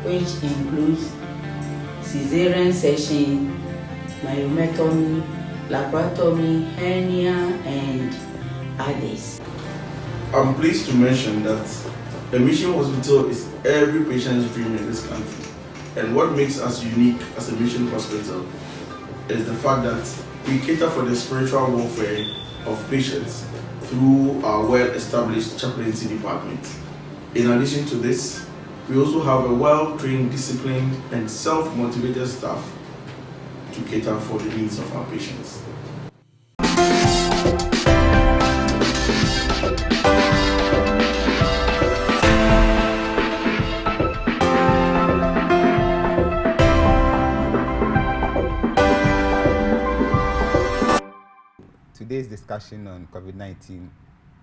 which includes cesarean section, myomectomy, laparotomy, hernia, and others. I'm pleased to mention that the Mission Hospital is every patient's dream in this country. And what makes us unique as a mission hospital is the fact that we cater for the spiritual welfare of patients through our well-established chaplaincy department. In addition to this, we also have a well-trained, disciplined, and self-motivated staff to cater for the needs of our patients. Today's discussion on COVID-19,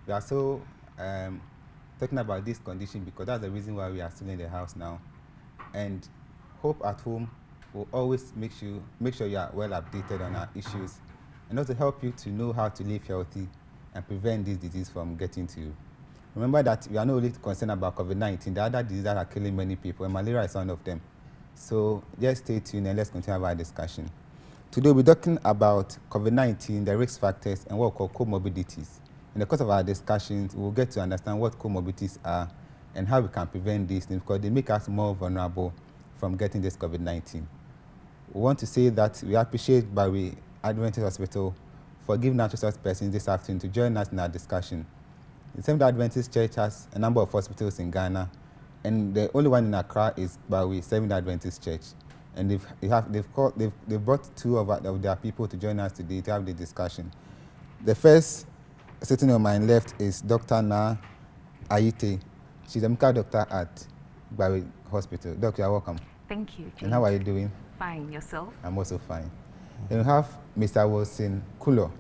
we are so talking about this condition because that's the reason why we are still in the house now. And Hope at Home will always make sure you are well updated on our issues and also help you to know how to live healthy and prevent this disease from getting to you. Remember that we are not only concerned about COVID-19, the other diseases that are killing many people, and malaria is one of them. So just stay tuned and let's continue our discussion. Today we'll be talking about COVID-19, the risk factors, and what we call comorbidities. In the course of our discussions, we'll get to understand what comorbidities are and how we can prevent these things because they make us more vulnerable from getting this COVID-19. We want to say that we appreciate Barry Adventist Hospital for giving us resource persons this afternoon to join us in our discussion. The Seventh-day Adventist Church has a number of hospitals in Ghana, and the only one in Accra is Barry Seventh-day Adventist Church. And they've brought two of their people to join us today to have the discussion. The first sitting on my left is Dr. Na Ayite. She's a medical doctor at Barry Hospital. Doctor, you're welcome. Thank you, James. And how are you doing? Fine. Yourself? I'm also fine. Then we have Mr. Wilson Kulo.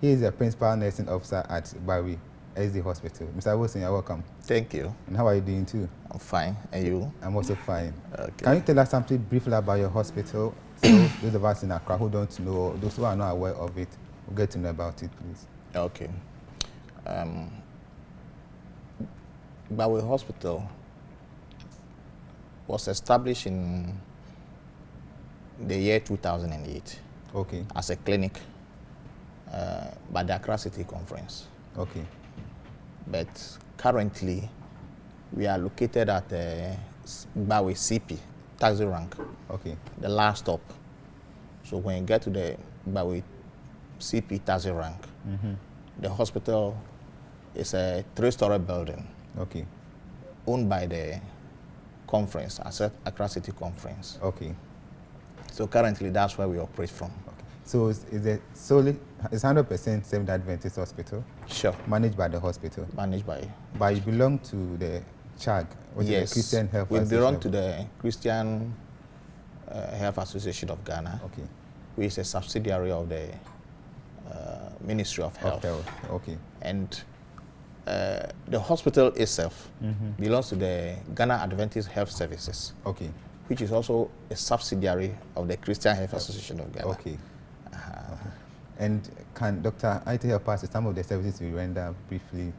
He is a principal nursing officer at Barry SD Hospital. Mr. Wilson, you're welcome. Thank you. And how are you doing too? I'm fine. And you? I'm also fine. Okay. Can you tell us something briefly about your hospital? So those of us in Accra who don't know, those who are not aware of it, will get to know about it, please. Okay. Barry Hospital was established in the year 2008 Okay. as a clinic by the Accra City Conference. Okay. But currently, we are located at Barry CP, taxi rank, Okay. the last stop. So when you get to the Barry CP taxi rank, the hospital is a 3-story building Okay. owned by the conference, Accra City Conference. Okay. So currently, that's where we operate from. Okay. So is it solely, it's 100% Seventh-day Adventist Hospital? Sure. Managed by the hospital? Managed by. But you belong to the CHAG, which is the Christian Health we Association? belong to the Christian Health Association of Ghana, Okay. which is a subsidiary of the Ministry of Health. Okay. And the hospital itself belongs to the Ghana Adventist Health Services, Okay. which is also a subsidiary of the Christian Health Association of Ghana. Okay. Okay. And can Dr. Aite help us with some of the services we render briefly?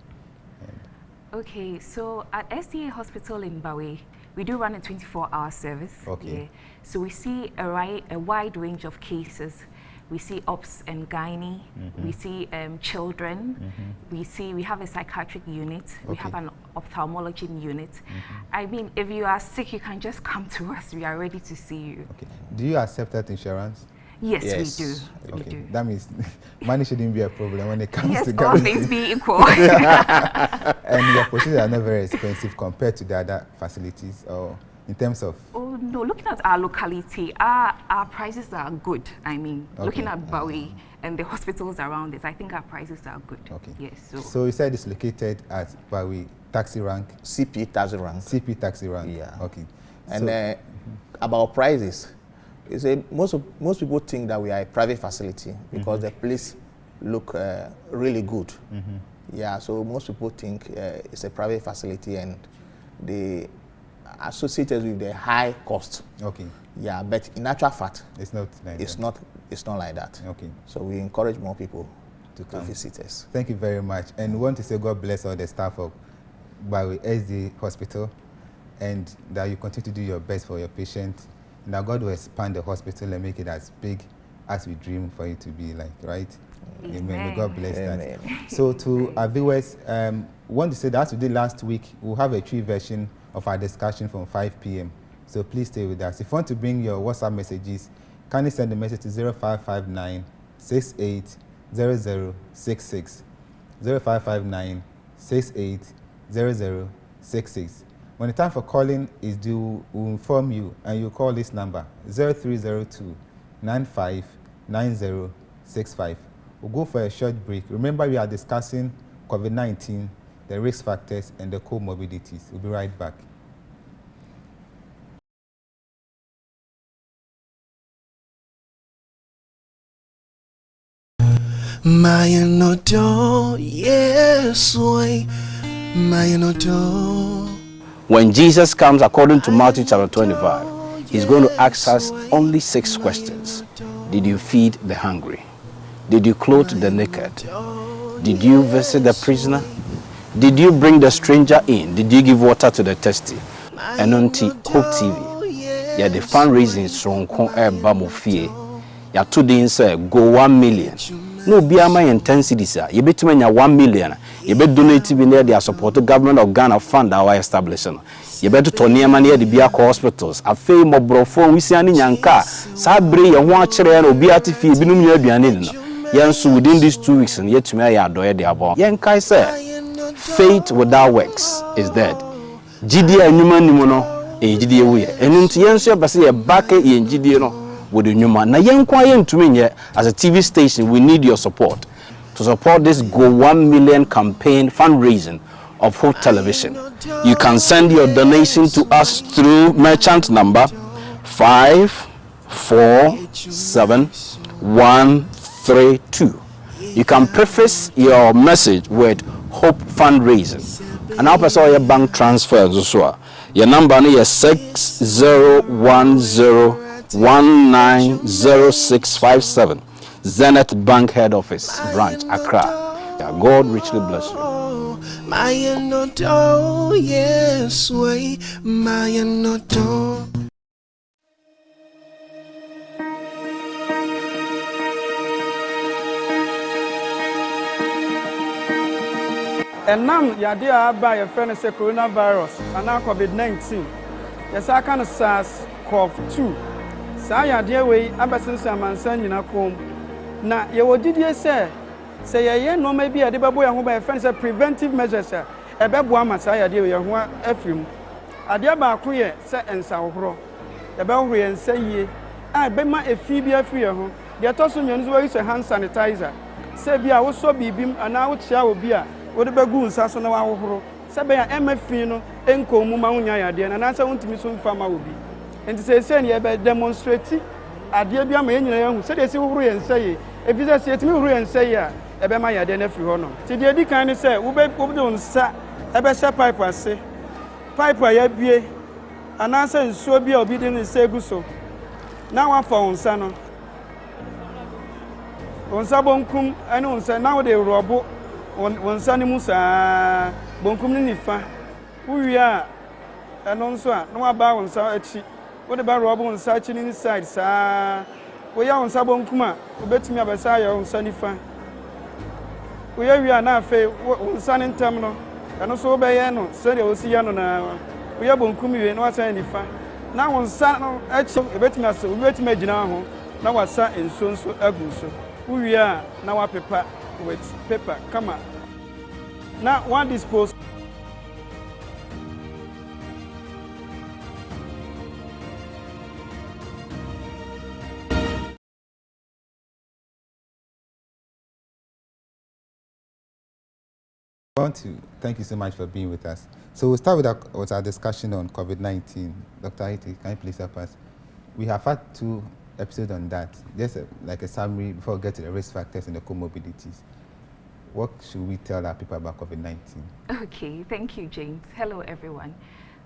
Okay, so at SDA Hospital in Barry, we do run a 24-hour service. Okay. Yeah. So we see a wide range of cases. We see ops and gynae. We see children. We have a psychiatric unit. We Okay. have an ophthalmology unit. I mean, if you are sick, you can just come to us. We are ready to see you. Okay. Do you accept health insurance? Yes, Yes. we do. Okay. We do. That means money shouldn't be a problem when it comes Yes, to all Ghana. things being equal. And your procedures are not very expensive compared to the other facilities, or in terms of. Oh no, looking at our locality, our prices are good. I mean, Okay. looking at Barry and the hospitals around it, I think our prices are good. Okay. Yes. So you said it's located at Barry Taxi Rank, CP taxi rank. CP Taxi Rank. Yeah. Okay. And So- about prices, most people think that we are a private facility because the place look really good. Yeah, so most people think it's a private facility and they associated with the high cost. Okay. Yeah, but in actual fact, It's not like it's that. not like that. Okay. So we encourage more people To to come. visit us. Thank you very much. And we want to say God bless all the staff of Barry SD Hospital. and that you continue to do your best for your patient, and that God will expand the hospital and make it as big as we dream for it to be, like, right? Amen. May God bless that. So to our viewers, want to say that as we did last week, we'll have a tree version of our discussion from 5 p.m. So please stay with us. If you want to bring your WhatsApp messages, kindly send the message to 0559 680066. 0559 680066. When the time for calling is due, we'll inform you, and you call this number 0302 959065. We'll go for a short break. Remember, we are discussing COVID-19, the risk factors, and the comorbidities. We'll be right back. When Jesus comes, according to Matthew chapter 25, he's going to ask us only 6 questions. Did you feed the hungry? Did you clothe the naked? Did you visit the prisoner? Did you bring the stranger in? Did you give water to the thirsty? And on Hope TV, yeah, the fundraising strong Bamofie. Ya today say go 1 million. No be my intensity, sir. You bet me 1 million. You bet donate to be near the support the government of Ghana fund our establishment. You bet to Tony near the Biako hospitals. A fame of brofo we see any yanka. Sabre ya watch and obiati fee binum yabianin. Yansu within these 2 weeks and yet to me I adore the above. Yankai say faith without works is dead. GD and human nimono a GD we. And into Yansu Basi a back in GD no. With the new man. Now, to me, as a TV station, we need your support to support this Go 1 Million campaign fundraising of Hope Television. You can send your donation to us through merchant number 547132. You can preface your message with Hope Fundraising. And now, person your bank transfers as well. Your number is 6010190657, Zenith Bank Head Office, Branch, Accra. Yeah, God richly bless you. And now, your dear by a friend say coronavirus and now COVID-19. Yes, I can SARS-CoV-2. Say your dear way, Abasin and San in a comb. Now, you did you say ye no maybe a debabo and by friends of preventive measures, a babuama, say a dear young Ephraim. A dear Bakuye, say and Sauro. The Belry and say ye, I bet my a Phoebe free home. The Atosun is a hand sanitizer. Say be I was so be beam and now shall be a. What about goons as on our Sabaya MFino, Enco Mumaunya, and answer to me soon farmer will be. And to say, send ye by demonstrating. A dear Biaman, said they see and say, if you say to me and say, a Bemaya, then every honor. To the other kind of say, Ubon sat, a better piper say, Piper, ye be an answer and so be obedient and say, so. Now I found Sano. On Sabonkum, I know, sir, now they rob. One Sunny Musa, Bonkum Nifa, who we are, and also no about on Sachi. What about Robin searching inside, sir? We are on Sabon Kuma, who bet me about Saya on Sunny Fan. We are now fair, one sun in terminal, and also Bayano, said you will see Yano now. We are Bonkumi and what's any fan. Now on San, actually, a bet me as we bet me now, now I sat in so abuso. Who we are now a paper. With paper, come on. Now, one dispose. I want to thank you so much for being with us. So we'll start with our discussion on COVID-19. Dr. Haiti, can you please help us? We have had 2 episode on that. Just like a summary before we get to the risk factors and the comorbidities. What should we tell our people about COVID-19? Okay, thank you, James. Hello, everyone.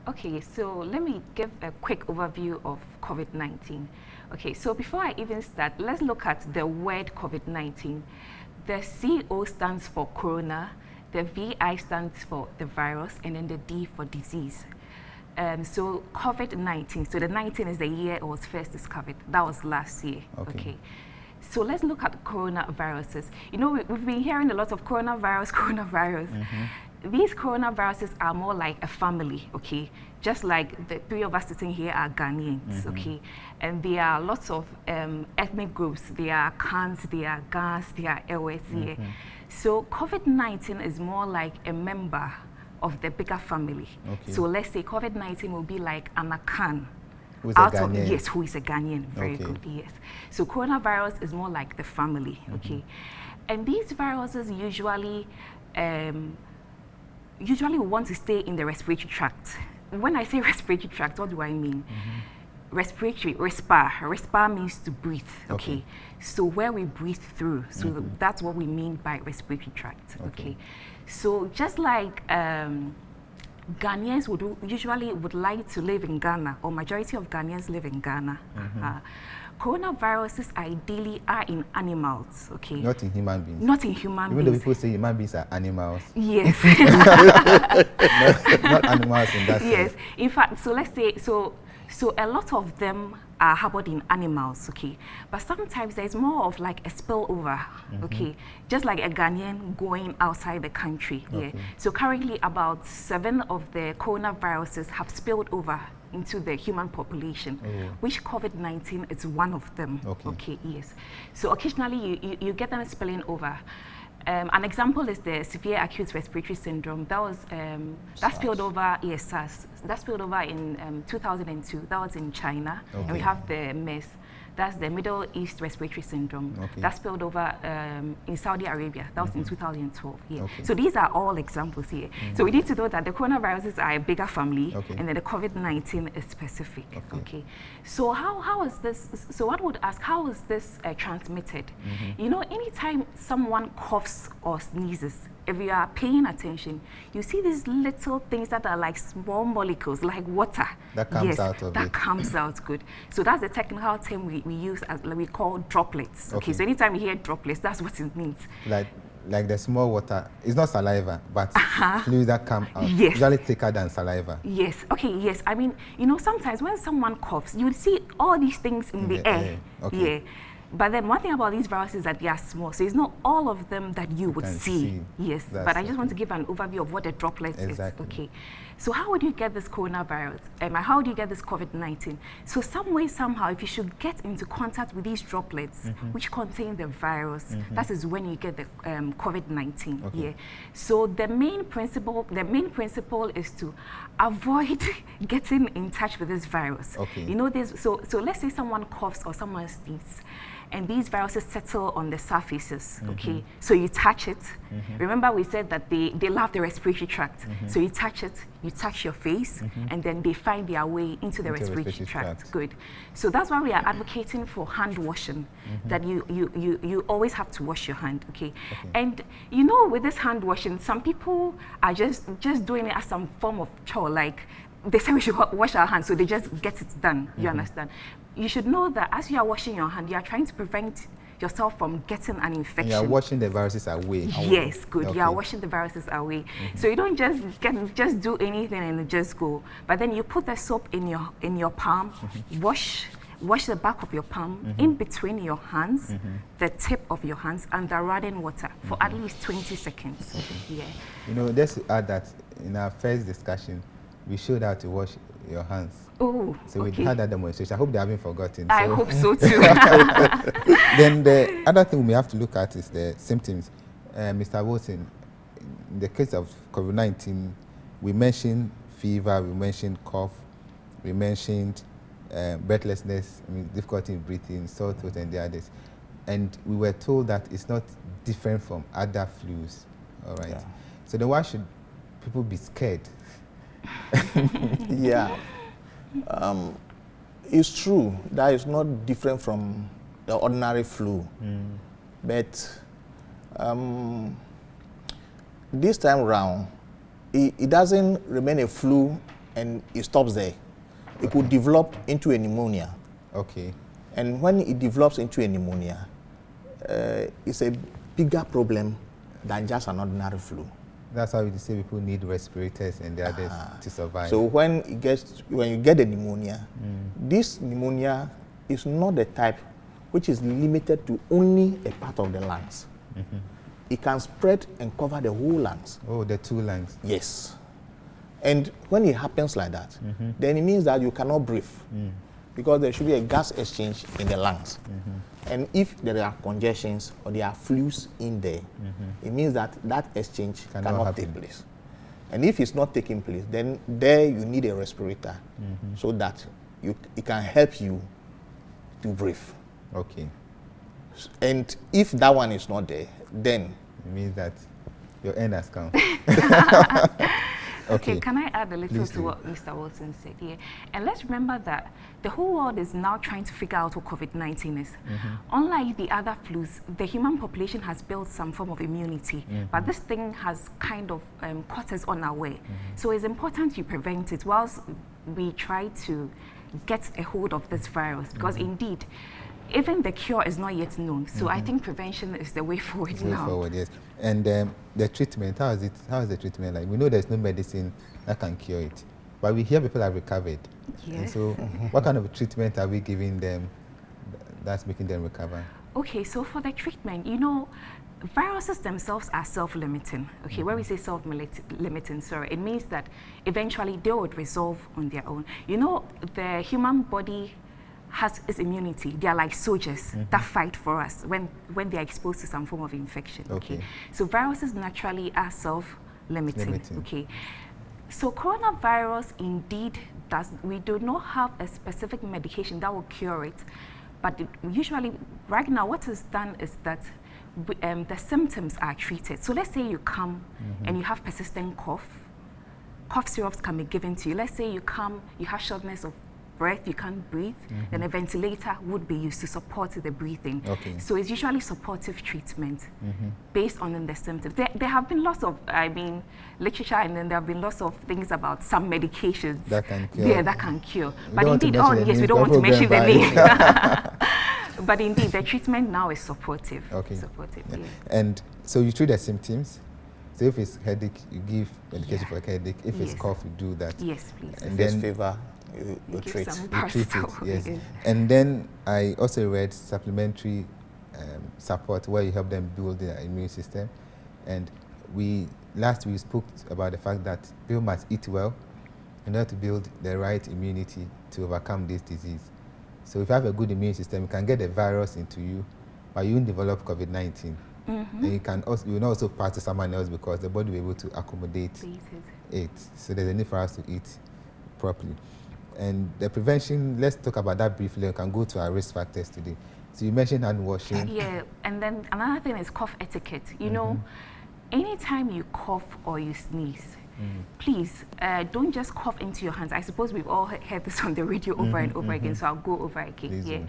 Okay, so let me give a quick overview of COVID-19. Okay, so before I even start, let's look at the word COVID-19. The CO stands for corona, the VI stands for the virus, and then the D for disease. So COVID-19, so the 19 is the year it was first discovered. That was last year. Okay. So let's look at coronaviruses. You know, we've been hearing a lot of coronavirus. These coronaviruses are more like a family, okay? Just like the three of us sitting here are Ghanaians, okay? And there are lots of ethnic groups. There are Khans, there are Gas, there are Ewes here. So COVID-19 is more like a member of the bigger family. So let's say COVID-19 will be like an Khan. Who's a Ghanaian? Yes, who is a Ghanaian. Very good, yes. So coronavirus is more like the family, okay? And these viruses usually want to stay in the respiratory tract. When I say respiratory tract, what do I mean? Respiratory, respire means to breathe, okay? So where we breathe through, so that's what we mean by respiratory tract, okay? So just like Ghanaians usually would like to live in Ghana, or majority of Ghanaians live in Ghana. Coronaviruses ideally are in animals, okay? Not in human beings. Not in human beings. Even though people say human beings are animals. Yes. not animals in that sense. Yes. In fact, so let's say, so a lot of them are harbored in animals, okay? But sometimes there's more of like a spillover, okay? Just like a Ghanaian going outside the country, yeah? So currently about 7 of the coronaviruses have spilled over into the human population, which COVID-19 is one of them, okay, yes. So occasionally you get them spilling over. An example is the severe acute respiratory syndrome. That was that spilled over, yes, SARS. That spilled over in 2002. That was in China, and we have the MERS. That's the Middle East Respiratory Syndrome. That spilled over in Saudi Arabia. That was in 2012. Yeah. So these are all examples here. So we need to know that the coronaviruses are a bigger family, and then the COVID-19 is specific. Okay. So how is this? So one would ask, how is this transmitted? You know, anytime someone coughs or sneezes, if you are paying attention, you see these little things that are like small molecules, like water. That comes out of it. That comes out, good. So that's the technical term we use, as we call droplets. Okay, so anytime you hear droplets, that's what it means. Like the small water, it's not saliva, but fluids that come out, usually thicker than saliva. Yes, okay, yes. I mean, you know, sometimes when someone coughs, you would see all these things in the air. Yeah. But then one thing about these viruses is that they are small, so it's not all of them that you would see. Yes, but I just want to give an overview of what a droplet is. Okay. So how would you get this coronavirus? How do you get this COVID-19? So some way, somehow, if you should get into contact with these droplets, which contain the virus, that is when you get the COVID-19. Yeah. So the main principle is to avoid getting in touch with this virus. You know this. So let's say someone coughs or someone sneezes, and these viruses settle on the surfaces, okay? So you touch it. Remember we said that they love the respiratory tract. So you touch it, you touch your face, and then they find their way into the respiratory tract. Good. So that's why we are advocating for hand washing, that you always have to wash your hand, okay? And you know, with this hand washing, some people are just doing it as some form of chore, like they say we should wash our hands, so they just get it done. You understand? You should know that as you are washing your hand, you are trying to prevent yourself from getting an infection. And you are washing the viruses away. Yes, good. You are washing the viruses away. So you don't just do anything and just go. But then you put the soap in your palm, wash the back of your palm, in between your hands, the tip of your hands, and the running water for at least 20 seconds. Yeah. You know, just to add that in our first discussion, we showed how to wash your hands. Oh, so we had that demonstration. I hope they haven't forgotten. I hope so too. Then the other thing we have to look at is the symptoms. Mr. Wilson, in the case of COVID-19, we mentioned fever, we mentioned cough, we mentioned breathlessness, difficulty in breathing, sore throat, and the others. And we were told that it's not different from other flus. All right. Yeah. So then why should people be scared? Yeah, it's true that it's not different from the ordinary flu, but this time around, it doesn't remain a flu and it stops there. It could develop into a pneumonia. Okay. And when it develops into a pneumonia, it's a bigger problem than just an ordinary flu. That's why we say people need respirators and the others to survive. So when you get the pneumonia, this pneumonia is not the type which is limited to only a part of the lungs. It can spread and cover the whole lungs. Oh, the two lungs. Yes. And when it happens like that, then it means that you cannot breathe because there should be a gas exchange in the lungs. And if there are congestions or there are flues in there, it means that that exchange cannot take place. And if it's not taking place, then there you need a respirator so that it can help you to breathe. Okay. And if that one is not there, then it means that your end has come. Okay, can I add a little to what Mr. Wilson said? Yeah, and let's remember that the whole world is now trying to figure out what COVID-19 is. Unlike the other flus, the human population has built some form of immunity, but this thing has kind of caught us unaware. So it's important you prevent it whilst we try to get a hold of this virus, because indeed, even the cure is not yet known. So I think prevention is the way forward now. Forward, yes. And the treatment, how is the treatment like? We know there's no medicine that can cure it, but we hear people have recovered. Yes. And so what kind of treatment are we giving them that's making them recover? Okay, so for the treatment, you know, viruses themselves are self-limiting. Okay, when we say self-limiting, sorry, it means that eventually they would resolve on their own. You know, the human body has its immunity. They are like soldiers that fight for us when they are exposed to some form of infection. Okay. So viruses naturally are self-limiting. Okay. So coronavirus indeed we do not have a specific medication that will cure it, but usually right now what is done is that the symptoms are treated. So let's say you come and you have persistent cough syrups can be given to you. Let's say you come, you have shortness of breath, you can't breathe, then a ventilator would be used to support the breathing. So it's usually supportive treatment based on the symptoms. There have been lots of, literature, and then there have been lots of things about some medications that can cure. Yeah, that can cure. But indeed, yes, we don't want to mention the name. But indeed, the treatment now is supportive. Supportive, yeah. And so you treat the symptoms. So if it's headache, you give medication for a headache. If it's cough, you do that. Yes, please. And then fever, you treat it, yes. And then I also read supplementary support where you help them build their immune system. And last we spoke about the fact that people must eat well in order to build the right immunity to overcome this disease. So if you have a good immune system, you can get the virus into you, but you won't develop COVID-19. And you will also pass to someone else because the body will be able to accommodate it. So there's a need for us to eat properly. And the prevention, let's talk about that briefly. We can go to our risk factors today. So you mentioned hand washing. Yeah, and then another thing is cough etiquette. You know, anytime you cough or you sneeze, please don't just cough into your hands. I suppose we've all heard this on the radio over and over again, so I'll go over again. Please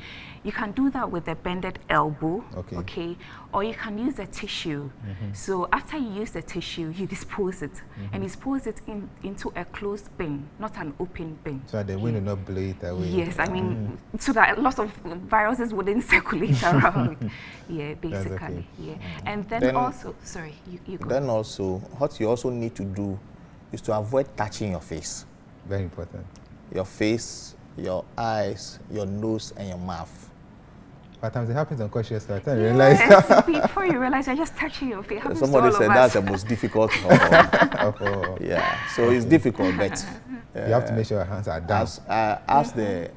you can do that with a bended elbow, okay? Or you can use a tissue. So after you use the tissue, you dispose it, and dispose it into a closed bin, not an open bin. So that the wind will not blow it away. Yes, I mean, so that lots of viruses wouldn't circulate around. Yeah, basically, yeah. And then also, sorry, you go. Then also, what you also need to do is to avoid touching your face. Very important. Your face, your eyes, your nose, and your mouth. But times it happens unconsciously. I don't realize. Before you realize, you're just touching your face. Somebody said that's the most difficult of all. Yeah, so it's difficult, but you have to make sure your hands are down. As the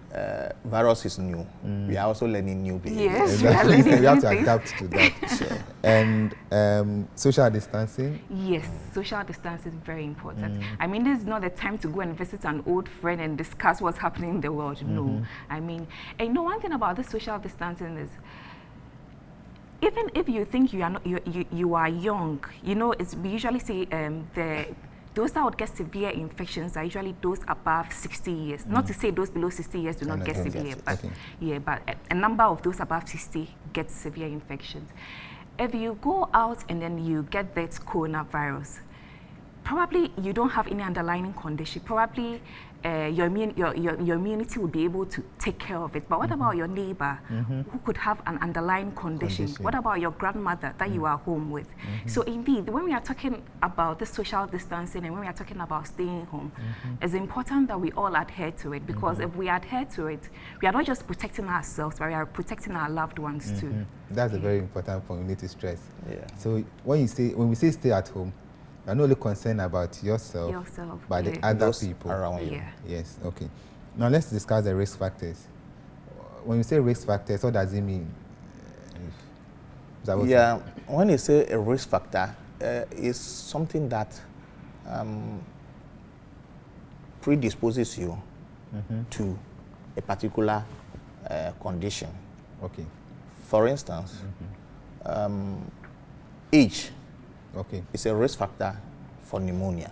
virus is new, we are also learning new behaviors. Yes, exactly. We have to adapt to that. And social distancing? Yes, social distancing is very important. I mean, this is not the time to go and visit an old friend and discuss what's happening in the world. No. I mean, and you know, one thing about this social distancing is, even if you think you are not, you are young, you know, we usually say those that would get severe infections are usually those above 60 years. Not to say those below 60 years do not get severe, but yeah, but a number of those above 60 get severe infections. If you go out and then you get that coronavirus, probably you don't have any underlying condition. Probably your immunity will be able to take care of it. But what about your neighbor who could have an underlying condition? What about your grandmother that you are home with? So indeed, when we are talking about the social distancing and when we are talking about staying home, it's important that we all adhere to it, because if we adhere to it, we are not just protecting ourselves, but we are protecting our loved ones too. That's a very important point we need to stress. Yeah. So when we say stay at home, you're not only concerned about yourself, but the other people around you. Yes, okay. Now let's discuss the risk factors. When you say risk factors, what does it mean? Yeah, when you say a risk factor, it's something that predisposes you to a particular condition. Okay. For instance, age. Okay. It's a risk factor for pneumonia.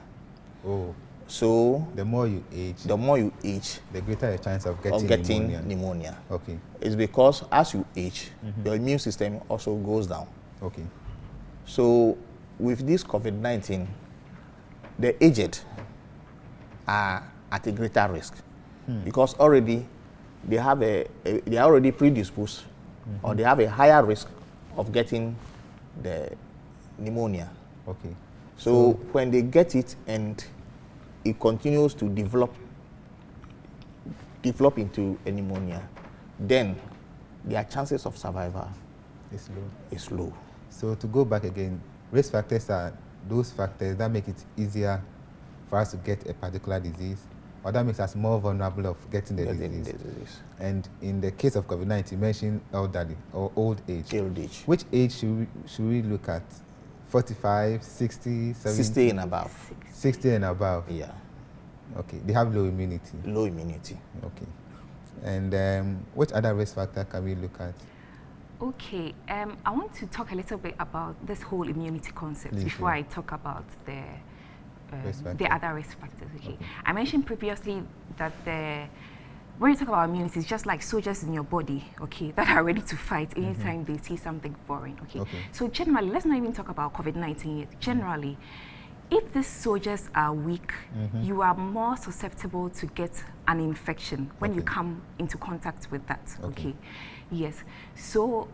Oh. So the more you age, the greater the chance of getting pneumonia. Okay. It's because as you age, your immune system also goes down. Okay. So with this COVID-19, the aged are at a greater risk because already they have they are already predisposed or they have a higher risk of getting the pneumonia. Okay. So when they get it and it continues to develop into a pneumonia, then their chances of survival is low. So to go back again, risk factors are those factors that make it easier for us to get a particular disease, or that makes us more vulnerable of getting the disease. And in the case of COVID-19, you mentioned elderly or old age. Old age. Which age should we look at? 45, 60, 70? 60 and above. 60 and above? Yeah. Okay. They have low immunity? Low immunity. Okay. And which other risk factor can we look at? Okay. I want to talk a little bit about this whole immunity concept before I talk about the other risk factors. Okay. I mentioned previously that when you talk about immunity, it's just like soldiers in your body, okay, that are ready to fight anytime they see something foreign, okay? So generally, let's not even talk about COVID-19 yet. Generally, if these soldiers are weak, you are more susceptible to get an infection when you come into contact with that, okay? Yes. So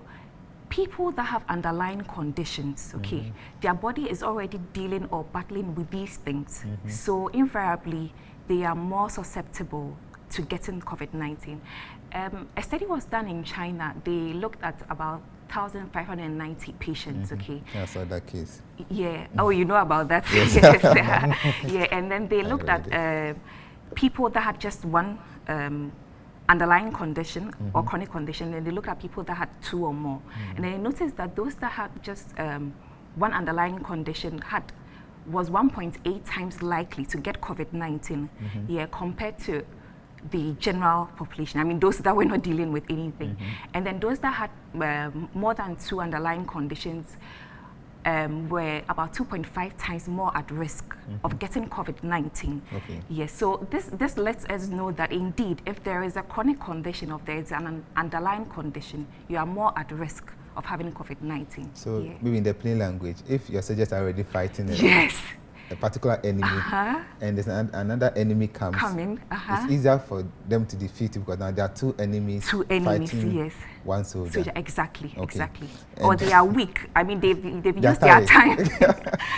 people that have underlying conditions, okay, their body is already dealing or battling with these things. So invariably, they are more susceptible to getting COVID-19. A study was done in China. They looked at about 1,590 patients, okay? Yeah, I saw that case. Yeah. Oh, you know about that? Yes. Yeah, and then they looked at people that had just one underlying condition or chronic condition, and they looked at people that had two or more. And they noticed that those that had just one underlying condition was 1.8 times likely to get COVID-19, compared to the general population. I mean, those that were not dealing with anything. And then those that had more than two underlying conditions were about 2.5 times more at risk of getting COVID-19. Okay. Yes, so this lets us know that indeed, if there is a chronic condition, or there is an underlying condition, you are more at risk of having COVID-19. So maybe in the plain language, if your soldiers are already fighting a particular enemy, and there's another enemy coming, it's easier for them to defeat it because now there are two enemies fighting one soldier. Exactly. And or they are weak. I mean, they've used their time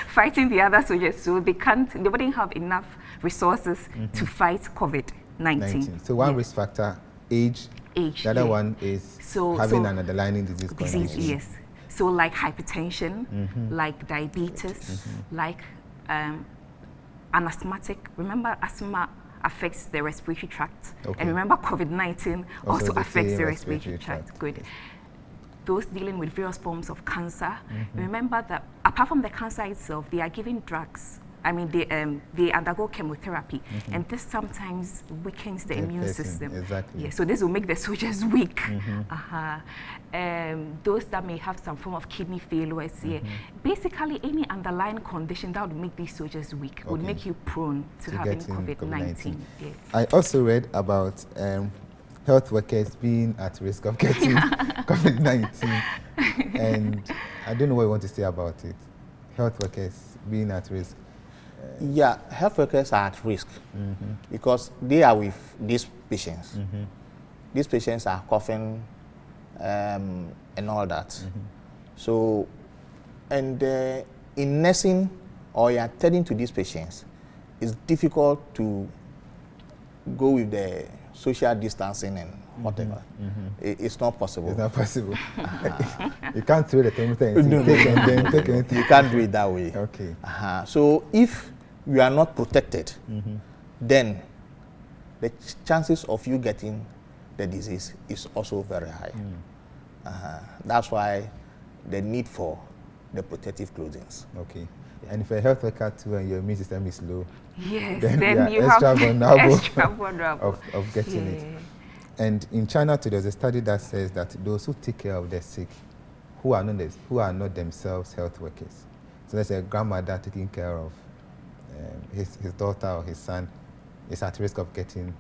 fighting the other soldiers, so they wouldn't have enough resources to fight COVID-19. So one risk factor, age. The other one is having an underlying disease. Yes. So like hypertension, like diabetes, like an asthmatic. Remember, asthma affects the respiratory tract. And remember, COVID-19 also affects the respiratory tract. Good. Those dealing with various forms of cancer. Remember that apart from the cancer itself, they are given drugs. I mean, they undergo chemotherapy, and this sometimes weakens the immune system. Exactly. Yeah, so this will make the soldiers weak. Those that may have some form of kidney failures, basically any underlying condition that would make these soldiers weak would make you prone to having COVID-19. Yes. I also read about health workers being at risk of getting COVID-19, and I don't know what you want to say about it. Health workers being at risk. Yeah, health workers are at risk because they are with these patients. These patients are coughing and all that. So, and in nursing or you're attending to these patients, it's difficult to go with the social distancing and whatever. It's not possible. It's not possible. You can't throw the thermometer and take anything. You can't do it that way. Okay. So if you are not protected, then the chances of you getting the disease is also very high. That's why the need for the protective clothing. Okay. Yeah. And if a health worker too and your immune system is low, yes, then you extra have vulnerable of getting it. And in China too, there's a study that says that those who take care of the sick, who are not themselves health workers. So there's a grandmother taking care of his daughter or his son is at risk of getting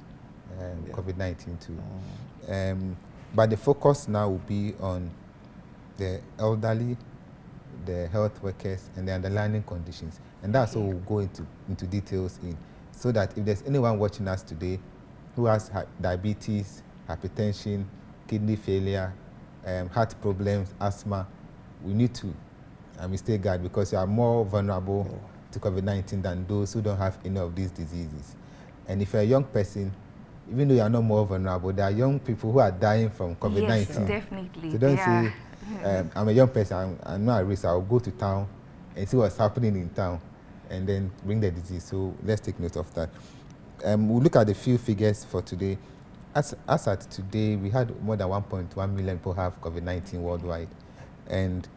COVID-19 too. But the focus now will be on the elderly, the health workers, and the underlying conditions. And that's what we'll go into details in, so that if there's anyone watching us today who has diabetes, hypertension, kidney failure, heart problems, asthma, we need to stay guard, because you are more vulnerable to COVID-19 than those who don't have any of these diseases. And if you're a young person, even though you are not more vulnerable, there are young people who are dying from COVID-19. Yes, definitely. So don't say, I'm a young person, I'm not at risk, I'll go to town and see what's happening in town and then bring the disease. So let's take note of that. We'll look at a few figures for today. As at today, we had more than 1.1 million people have COVID-19 worldwide, and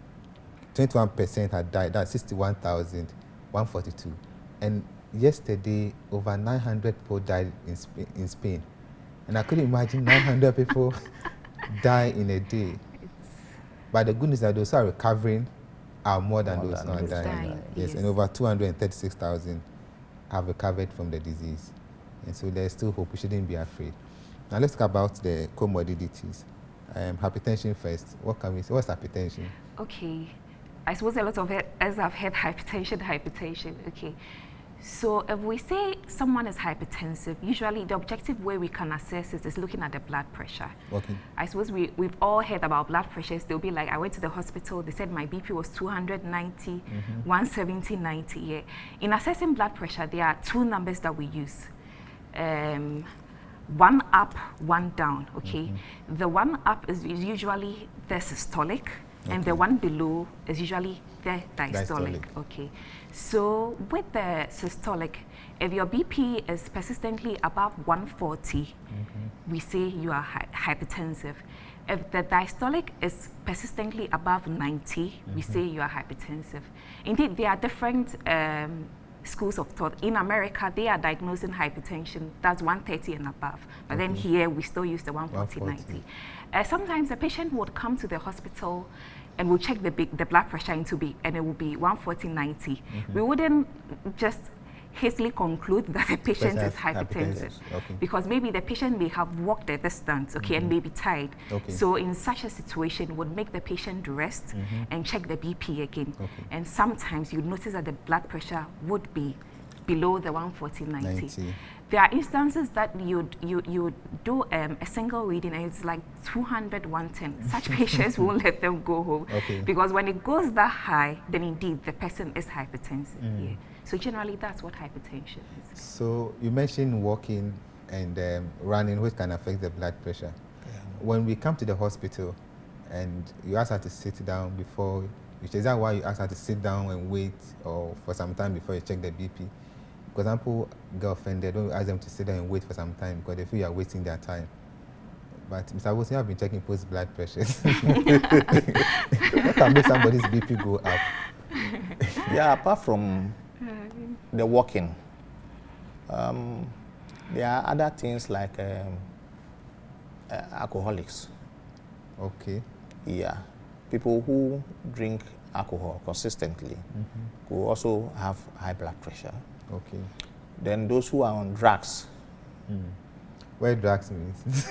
21% had died. That's 61,142. And yesterday, over 900 people died in Spain. And I couldn't imagine 900 people die in a day. But the good news is that those who are recovering are more than those who are dying. Yes, and over 236,000 have recovered from the disease. And so there's still hope. We shouldn't be afraid. Now let's talk about the comorbidities. Hypertension first. What can we say? What's hypertension? Okay. I suppose a lot of us have heard hypertension. Okay. So if we say someone is hypertensive, usually the objective way we can assess it is looking at the blood pressure. Okay. I suppose we've all heard about blood pressures. They'll be like, I went to the hospital, they said my BP was 290, 170, 90. Yeah. In assessing blood pressure, there are two numbers that we use. One up, one down, okay? The one up is usually the systolic, and the one below is usually the diastolic. Okay. So with the systolic, if your BP is persistently above 140, we say you are hypertensive. If the diastolic is persistently above 90, we say you are hypertensive. Indeed, there are different schools of thought. In America, they are diagnosing hypertension, that's 130 and above. But then here, we still use the 140-90. Sometimes a patient would come to the hospital and we'll check the blood pressure and it will be 140-90. We wouldn't just hastily conclude that the patient is hypertensive. Because maybe the patient may have walked a distance, and may be tired. So in such a situation, would make the patient rest and check the BP again. And sometimes you notice that the blood pressure would be below the 140-90. There are instances that you do a single reading and it's like 200, 110. Such patients won't let them go home. Because when it goes that high, then indeed the person is hypertensive. So generally, that's what hypertension is. So you mentioned walking and running, which can affect the blood pressure. When we come to the hospital and you ask her to sit down before, is that why you ask her to sit down and wait or for some time before you check the BP? For example, girlfriend, they don't ask them to sit down and wait for some time because they feel you are wasting their time. But Mr. Wilson, I've been checking people's blood pressures. What can make somebody's BP go up? Yeah, apart from the walking, there are other things like alcoholics. Yeah, people who drink alcohol consistently could also have high blood pressure. Then those who are on drugs. What drugs means?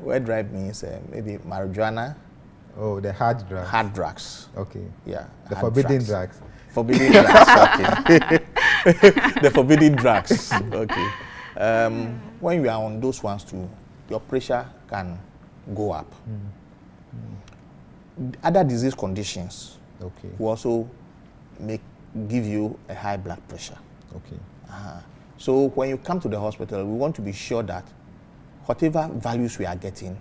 What drug means maybe marijuana, Oh, the hard drugs. Hard drugs. Okay. Yeah. The forbidden drugs. Forbidden drugs. Okay. The forbidden drugs. Okay. When you are on those ones too, your pressure can go up. Other disease conditions will also give you a high blood pressure. Okay. So when you come to the hospital, we want to be sure that whatever values we are getting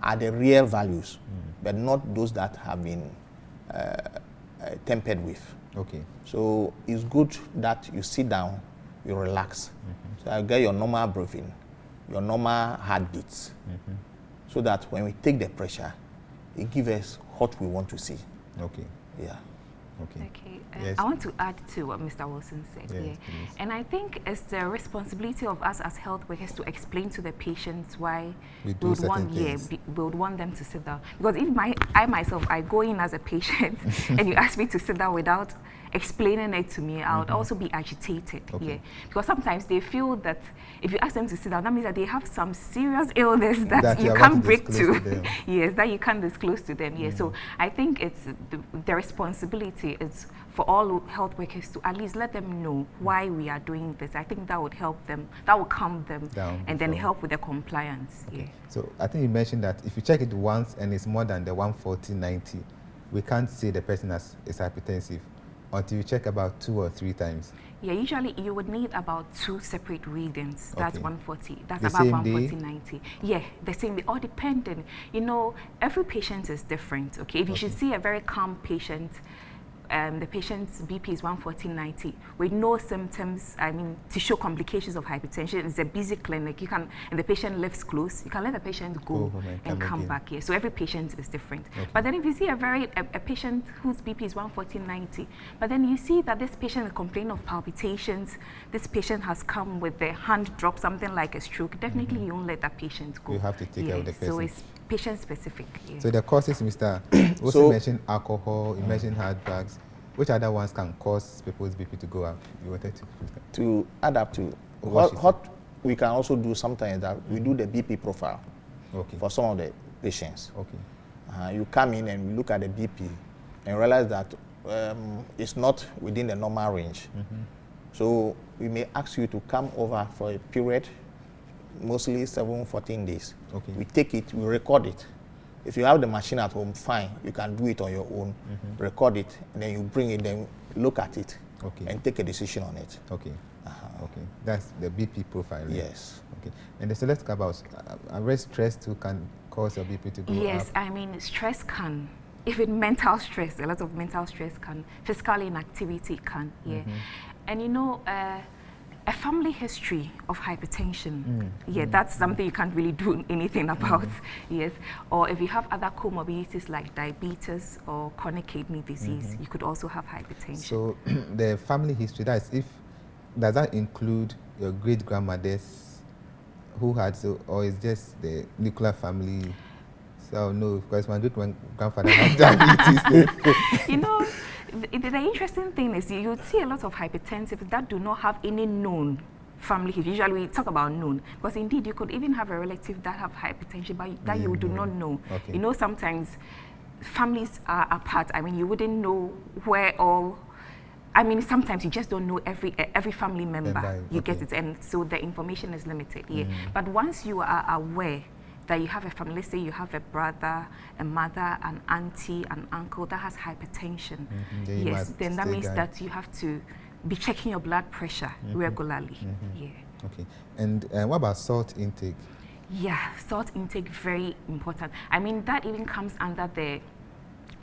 are the real values, but not those that have been tempered with. Okay. So it's good that you sit down, you relax. So I get your normal breathing, your normal heartbeats, so that when we take the pressure, it gives us what we want to see. Okay. Yeah. Okay. Okay. Yes. I want to add to what Mr. Wilson said. Yes, Yeah. please. And I think it's the responsibility of us as health workers to explain to the patients why We do would certain want things. we would want them to sit down. Because if I myself I go in as a patient and you ask me to sit down without explaining it to me, I would also be agitated. Okay. Yeah. Because sometimes they feel that if you ask them to sit down, that means that they have some serious illness that you can't break to. them. Yes, that you can't disclose to them. Yeah. So I think it's the responsibility is for all health workers to at least let them know why we are doing this. I think that would help them, that will calm them Down and then before. help with the compliance. Okay. Yeah. So I think you mentioned that if you check it once and it's more than the 140/90, we can't say the person is hypertensive until you check about 2 or 3 times. Yeah, usually you would need about 2 separate readings. That's Okay. 140. That's The about same 140/90. Yeah, the same day, all depending. You know, every patient is different. Okay, if you should see a very calm patient, the patient's BP is 140/90 with no symptoms, I mean, to show complications of hypertension. It's a busy clinic. You can, and the patient lives close, you can let the patient go home and come again. back here. So every patient is different. Okay. But then if you see a patient whose BP is 140/90, but then you see that this patient is complaining of palpitations, this patient has come with their hand drop, something like a stroke, definitely you won't let that patient go. You have to take care of the So person. it's patient specific. Yeah. So the causes, Mr. Also So- mentioned alcohol, you mentioned hard drugs. Which other ones can cause people's BP to go up? You wanted To add up to What she what we can also do sometimes that we do the BP profile Okay. for some of the patients. Okay. You come in and we look at the BP and realize that it's not within the normal range. So we may ask you to come over for a period, mostly 7-14 days. Okay. We take it, we record it. If you have the machine at home, fine, you can do it on your own, record it, and then you bring it, then look at it, Okay. and take a decision on it. Okay. Okay. That's the BP profile. Right? Yes. Okay. And so let's talk about stress too can cause your BP to go up. Yes, I mean, stress can, even mental stress, a lot of mental stress can, physical inactivity can, yeah. And you know, a family history of hypertension, yeah, that's something you can't really do anything about, yes. Or if you have other comorbidities like diabetes or chronic kidney disease, you could also have hypertension. So the family history, does that include your great-grandmothers who had, or is just the nuclear family? So no, because my great-grandfather had diabetes. You know, the interesting thing is you would see a lot of hypertensives that do not have any known family history. Usually we talk about known, because indeed you could even have a relative that have hypertension, but that you do not know. Okay. You know, sometimes families are apart. I mean, you wouldn't know where all. I mean, sometimes you just don't know every family member. You get it, and so the information is limited. Yeah, but once you are aware that you have a family, let's say you have a brother, a mother, an auntie, an uncle that has hypertension, yes, then that means that you have to be checking your blood pressure regularly. Yeah. Okay. And what about salt intake? Yeah, salt intake, very important. I mean, that even comes under the,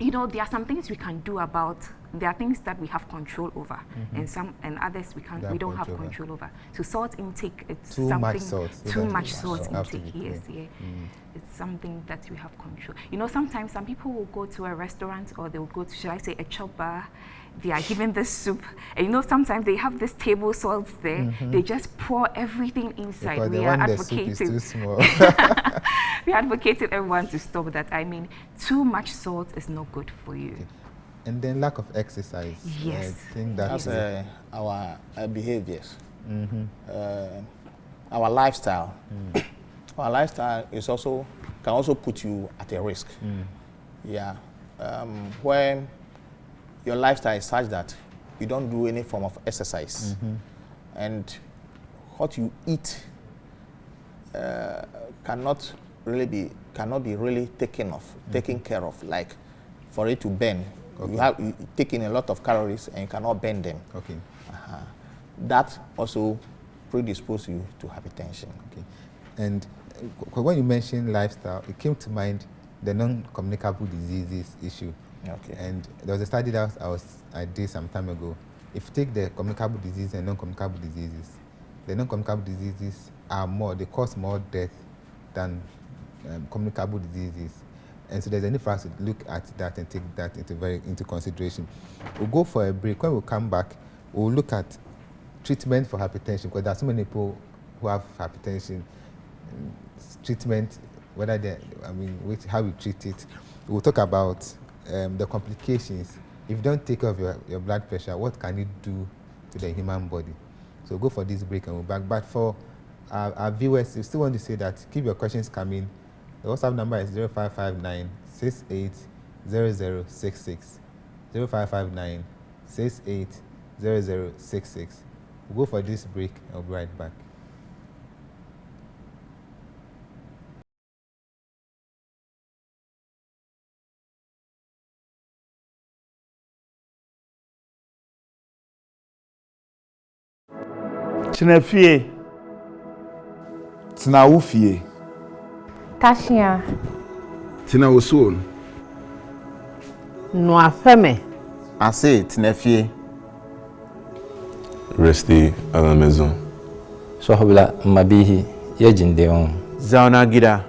you know, there are some things we can do about, there are things that we have control over, and others we don't have control over. So salt intake, it's too something, too much salt intake, yes, yeah. It's something that we have control. You know, sometimes some people will go to a restaurant or they will go to, should I say, a chop bar. They are given this soup, and you know, sometimes they have this table salts there. They just pour everything inside. Because We are the soup is advocating. too small. We advocated everyone to stop that. I mean, too much salt is not good for you. Okay. And then lack of exercise. Yes. I think that's our behaviors, our lifestyle. Our lifestyle is can also put you at a risk. Yeah, when your lifestyle is such that you don't do any form of exercise, and what you eat cannot be really taken care of, like for it to burn. Okay. You take in a lot of calories and you cannot burn them. Okay. That also predisposes you to hypertension. Okay. And when you mentioned lifestyle, it came to mind the non-communicable diseases issue. Okay. And there was a study that I did some time ago. If you take the communicable diseases and non-communicable diseases, the non-communicable diseases they cause more death than communicable diseases. And so there's a need for us to look at that and take that into consideration. We'll go for a break. When we come back, we'll look at treatment for hypertension, because there are so many people who have hypertension. Treatment, how we treat it. We'll talk about the complications. If you don't take care of your blood pressure, what can it do to the human body? So go for this break and we'll back. But for our viewers, we still want to say that keep your questions coming. The WhatsApp number is 0559 680066. 0559 680066. We'll go for this break and we'll be right back. Tinefie. Tina ufie. Tashia. Tina usuon. No afeme. Ase tinefie. Resti à la maison. Sohbla mabihi yejinde. Zauna gida.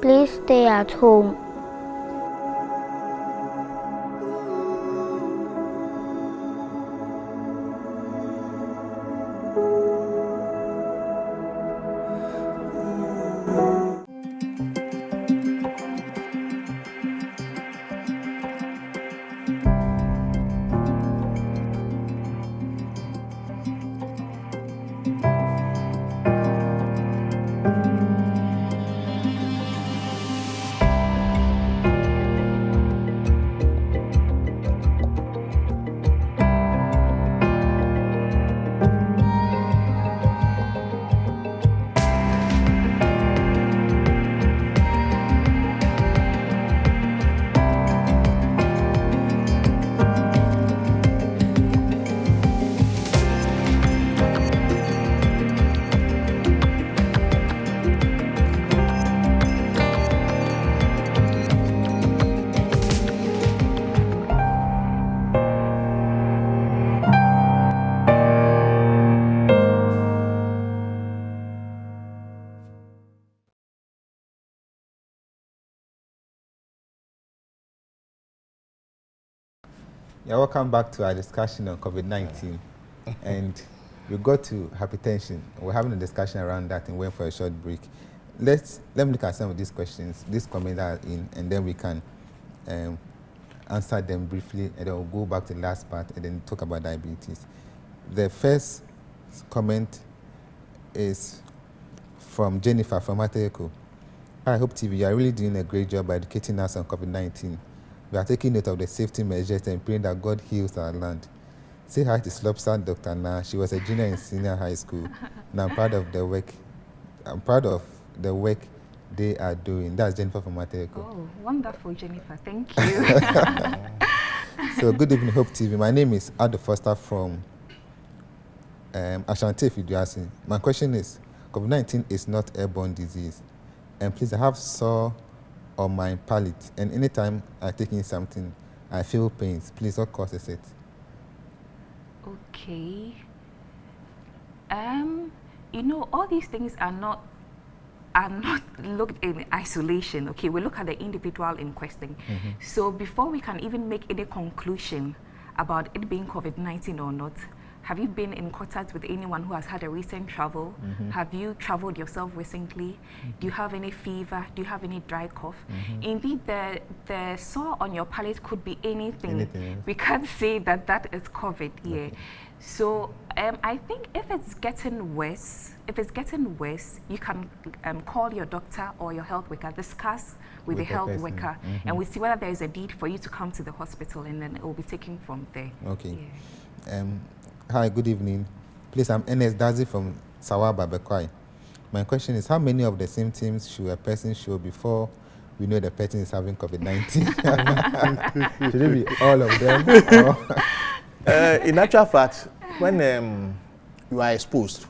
Please stay at home. Yeah, welcome back to our discussion on COVID-19. And we got to hypertension. We're having a discussion around that and went for a short break. Let me look at some of these questions, these comments are in, and then we can answer them briefly, and then we'll go back to the last part and then talk about diabetes. The first comment is from Jennifer from Mateko. Hi, Hope TV, you are really doing a great job by educating us on COVID-19. We are taking note of the safety measures and praying that God heals our land. Say hi to Slopsa Dr. Na. She was a junior in senior high school, and I'm proud of the work. I'm proud of the work they are doing. That's Jennifer from Mateko. Oh, wonderful, Jennifer. Thank you. So, good evening, Hope TV. My name is Ado Foster from Ashanti Fiduasi. My question is, COVID-19 is not airborne disease. And please, I have sore on my palate, and anytime I take in something, I feel pains. Please, what causes it? Okay. You know, all these things are not looked in isolation. Okay, we look at the individual in question. So before we can even make any conclusion about it being COVID-19 or not, Have you been in contact with anyone who has had a recent travel? Have you traveled yourself recently? Do you have any fever? Do you have any dry cough? Indeed, the sore on your palate could be anything. We can't say that that is COVID here. So I think if it's getting worse, you can call your doctor or your health worker, discuss with the health worker, and we see whether there is a need for you to come to the hospital, and then it will be taken from there. Okay. Yeah. Hi, good evening. Please, I'm Enes Dazi from Sawaba, Bekwai. My question is, how many of the symptoms should a person show before we know the person is having COVID-19? Should it be all of them? In actual fact, when you are exposed,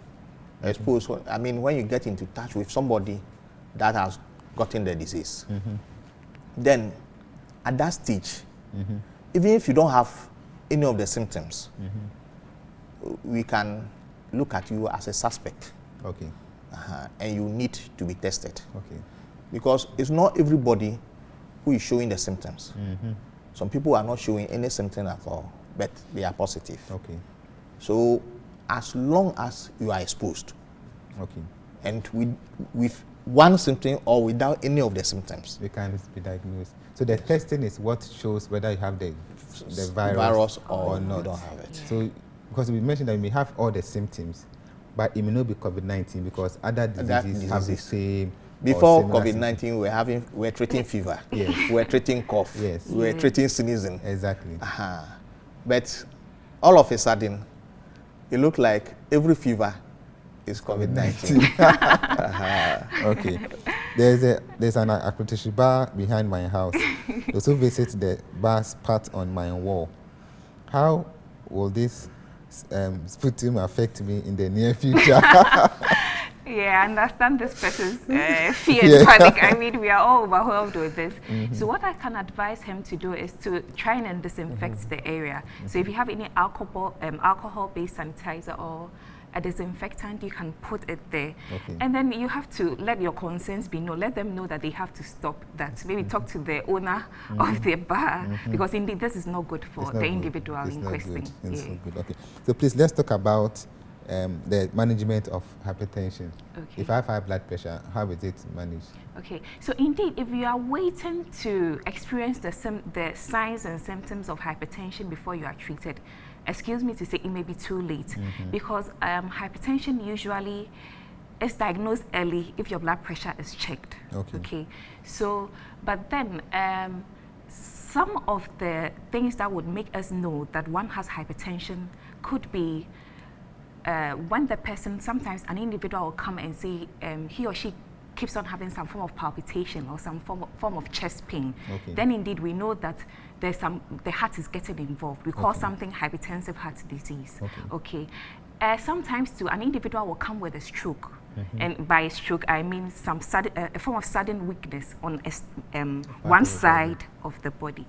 I mean, when you get into touch with somebody that has gotten the disease, then at that stage, even if you don't have any of the symptoms, we can look at you as a suspect. Okay. And you need to be tested. Okay. Because it's not everybody who is showing the symptoms. Some people are not showing any symptom at all, but they are positive. Okay. So as long as you are exposed, okay, and with one symptom or without any of the symptoms, you can be diagnosed. So the testing is what shows whether you have the virus or not. You don't have it. So because we mentioned that you may have all the symptoms, but it may not be COVID-19 because other diseases have the same. Before COVID-19, we're treating fever. Yes. We're treating cough. Yes. We're treating sneezing. Exactly. But all of a sudden, it looked like every fever is COVID-19. Okay. There's an accreditation bar behind my house. Those who visit the bar's part on my wall. How will this sputum affect me in the near future? Yeah, I understand this person's fear and panic. I mean, we are all overwhelmed with this. So what I can advise him to do is to try and disinfect the area. So if you have any alcohol-based sanitizer or a disinfectant, you can put it there. Okay. And then you have to let your concerns be known. Let them know that they have to stop that. Maybe talk to the owner of the bar, because indeed this is not good for the individual in question. It's not good. Okay. So please, let's talk about the management of hypertension. Okay. If I have high blood pressure, how is it managed? Okay, so indeed, if you are waiting to experience the signs and symptoms of hypertension before you are treated, excuse me to say, it may be too late, because hypertension usually is diagnosed early if your blood pressure is checked. Okay. So, but then some of the things that would make us know that one has hypertension could be when the person, sometimes an individual will come and say he or she keeps on having some form of palpitation or some form of chest pain. Then indeed we know that the heart is getting involved. We call something hypertensive heart disease. Sometimes too, an individual will come with a stroke. And by stroke, I mean a form of sudden weakness on one side of the body.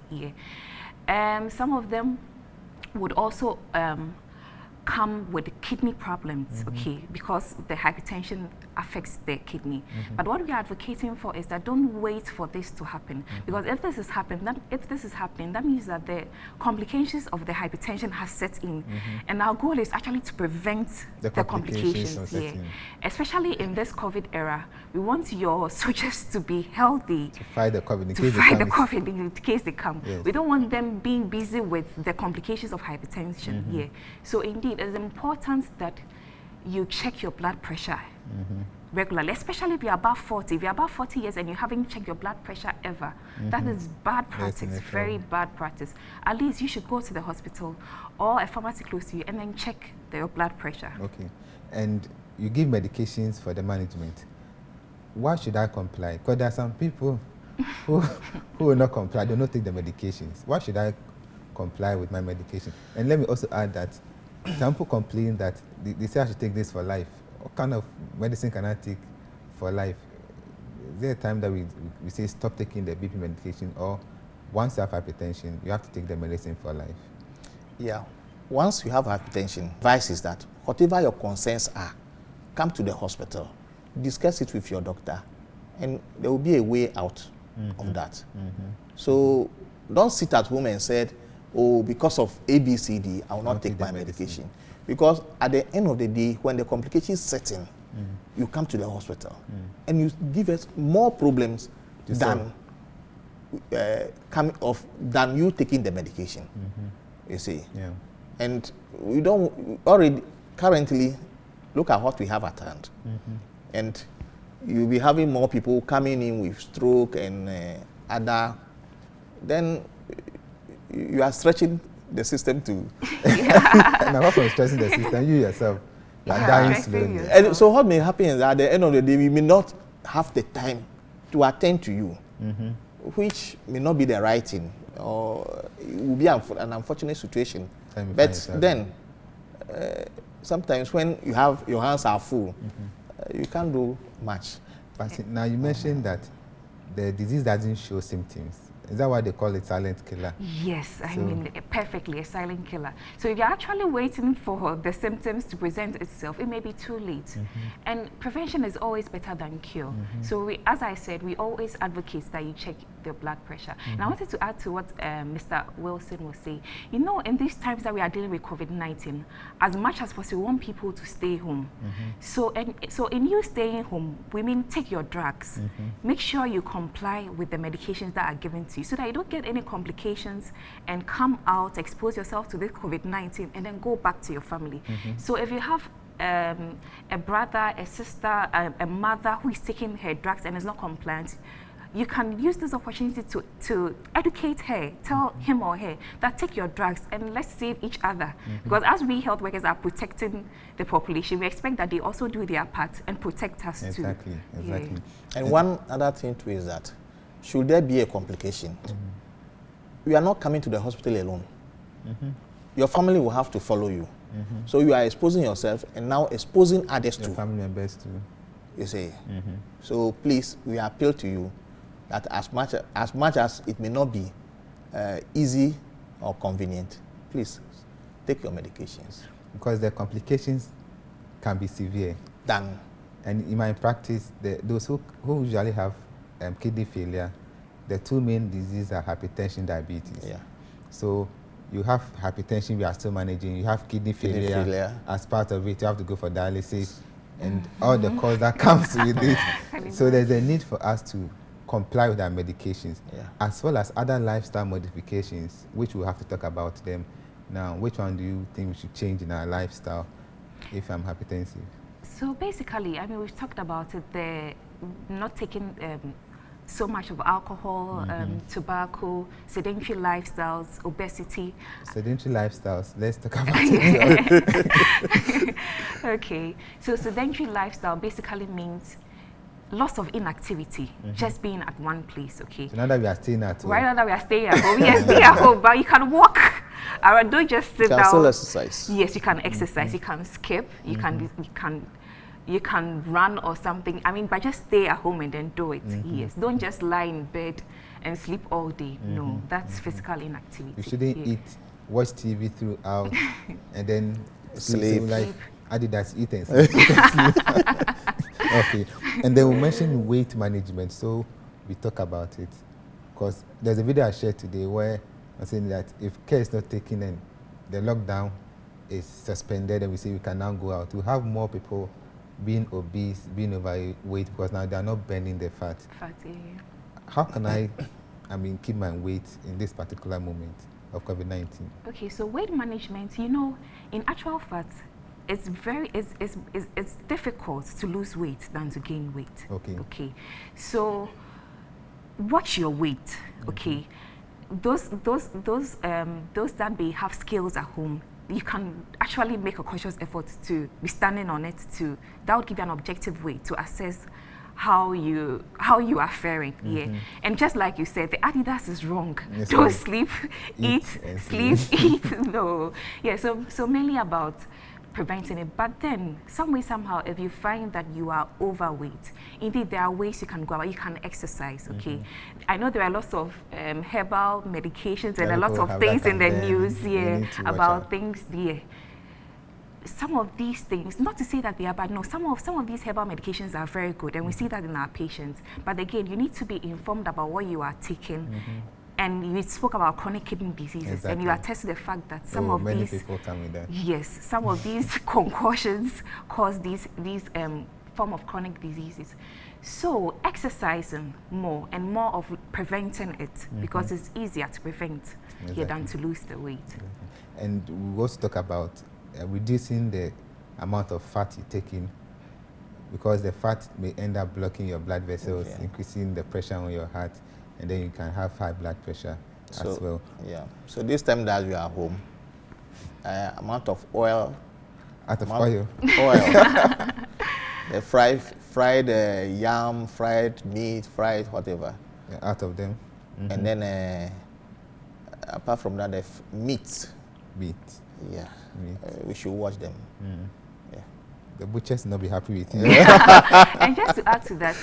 Some of them would also come with kidney problems, because the hypertension affects the kidney. But what we are advocating for is that don't wait for this to happen, because if this is happening, that means that the complications of the hypertension has set in, and our goal is actually to prevent the complications here. Especially in this COVID era, we want your soldiers to be healthy to fight the COVID in case they come. We don't want them being busy with the complications of hypertension here. So indeed, it's important that you check your blood pressure regularly, especially if you're above 40. If you're above 40 years and you haven't checked your blood pressure ever, that is bad practice, very bad practice. At least you should go to the hospital or a pharmacy close to you and then check your blood pressure. Okay. And you give medications for the management. Why should I comply? Because there are some people who will not comply, they will not take the medications. Why should I comply with my medication? And let me also add that some people complain that they say I should take this for life. What kind of medicine can I take for life? Is there a time that we say stop taking the BP medication, or once you have hypertension, you have to take the medicine for life? Yeah. Once you have hypertension, advice is that whatever your concerns are, come to the hospital, discuss it with your doctor, and there will be a way out of that. So don't sit at home and say, oh, because of ABCD, I will not take my medication. Because at the end of the day, when the complications set in, you come to the hospital and you give us more problems than than you taking the medication. You see, and we don't already currently look at what we have at hand, and you'll be having more people coming in with stroke and other. Then you are stretching the system to. And apart from stressing the system, you yourself are dying slowly. And so what may happen is that at the end of the day, we may not have the time to attend to you, which may not be the right thing, or it will be an unfortunate situation. But then, sometimes when you have your hands are full, you can't do much. But now you mentioned that the disease doesn't show symptoms. Is that why they call it silent killer? Yes, I mean, perfectly, a silent killer. So if you're actually waiting for the symptoms to present itself, it may be too late. And prevention is always better than cure. So we, as I said, we always advocate that you check the blood pressure. And I wanted to add to what Mr. Wilson was saying. You know, in these times that we are dealing with COVID-19, as much as possible, we want people to stay home. So in you staying home, we mean take your drugs. Make sure you comply with the medications that are given to you, so that you don't get any complications and come out, expose yourself to this COVID-19, and then go back to your family. So if you have a brother, a sister, a mother who is taking her drugs and is not compliant, you can use this opportunity to educate her, tell him or her that take your drugs and let's save each other. Because as we health workers are protecting the population, we expect that they also do their part and protect us too. Exactly. And one other thing too is that should there be a complication, you are not coming to the hospital alone. Your family will have to follow you. So you are exposing yourself and now exposing others too. Family members too. You see. So please, we appeal to you that as much as it may not be easy or convenient, please take your medications. Because the complications can be severe. And in my practice, those who usually have kidney failure, the two main diseases are hypertension, diabetes. So you have hypertension, we are still managing. You have kidney failure. As part of it, you have to go for dialysis and all the costs that comes with it. So there's a need for us to comply with our medications, as well as other lifestyle modifications, which we'll have to talk about them. Now, which one do you think we should change in our lifestyle if I'm hypertensive? So basically, I mean, we've talked about it, the not taking so much of alcohol, tobacco, sedentary lifestyles, obesity. Sedentary lifestyles, let's talk about it. Okay, so sedentary lifestyle basically means loss of inactivity, just being at one place, okay? So now that we are staying at home. Right now that we are staying at home, yes, stay at home, but you can walk. Don't just sit down. You can still exercise. Yes, you can exercise, you can skip, you can run or something. I mean, but just stay at home and then do it. Yes, don't just lie in bed and sleep all day. No, that's physical inactivity. You shouldn't eat, watch TV throughout, and then sleep. Like Adidas, eat and sleep. Okay, and then we mentioned weight management, so we talk about it. Because there's a video I shared today where I'm saying that if care is not taken and the lockdown is suspended and we say we can now go out, we have more people being obese, being overweight, because now they are not burning the fat. How can I keep my weight in this particular moment of COVID-19? Okay, so weight management, you know, in actual fact, it's difficult to lose weight than to gain weight. Okay. So watch your weight. Okay. Those that may have scales at home, you can actually make a conscious effort to be standing on it. That would give you an objective way to assess how you are faring. And just like you said, the Adidas is wrong. Yes, don't sleep, eat, sleep, eat. No. So mainly about preventing it. But then some way, somehow, if you find that you are overweight, indeed there are ways you can go about. You can exercise. Okay, I know there are lots of herbal medications and a lot of things in the news about things. Some of these things, not to say that they are bad, no, some of these herbal medications are very good, and we see that in our patients. But again, you need to be informed about what you are taking And we spoke about chronic kidney diseases, and you attested the fact that some of many these people come with that. Yes, some of these concussions cause these form of chronic diseases. So exercising more and more of preventing it, because it's easier to prevent here than to lose the weight. And we also talk about reducing the amount of fat you take in, because the fat may end up blocking your blood vessels, increasing the pressure on your heart, and then you can have high blood pressure as well. Yeah. So this time that you are home, amount of oil. Oil. The fried yam, fried meat, fried whatever. Out of them. And then apart from that, the meat. Meat. Yeah. We should watch them. Yeah. The butchers will not be happy with you. And just to add to that,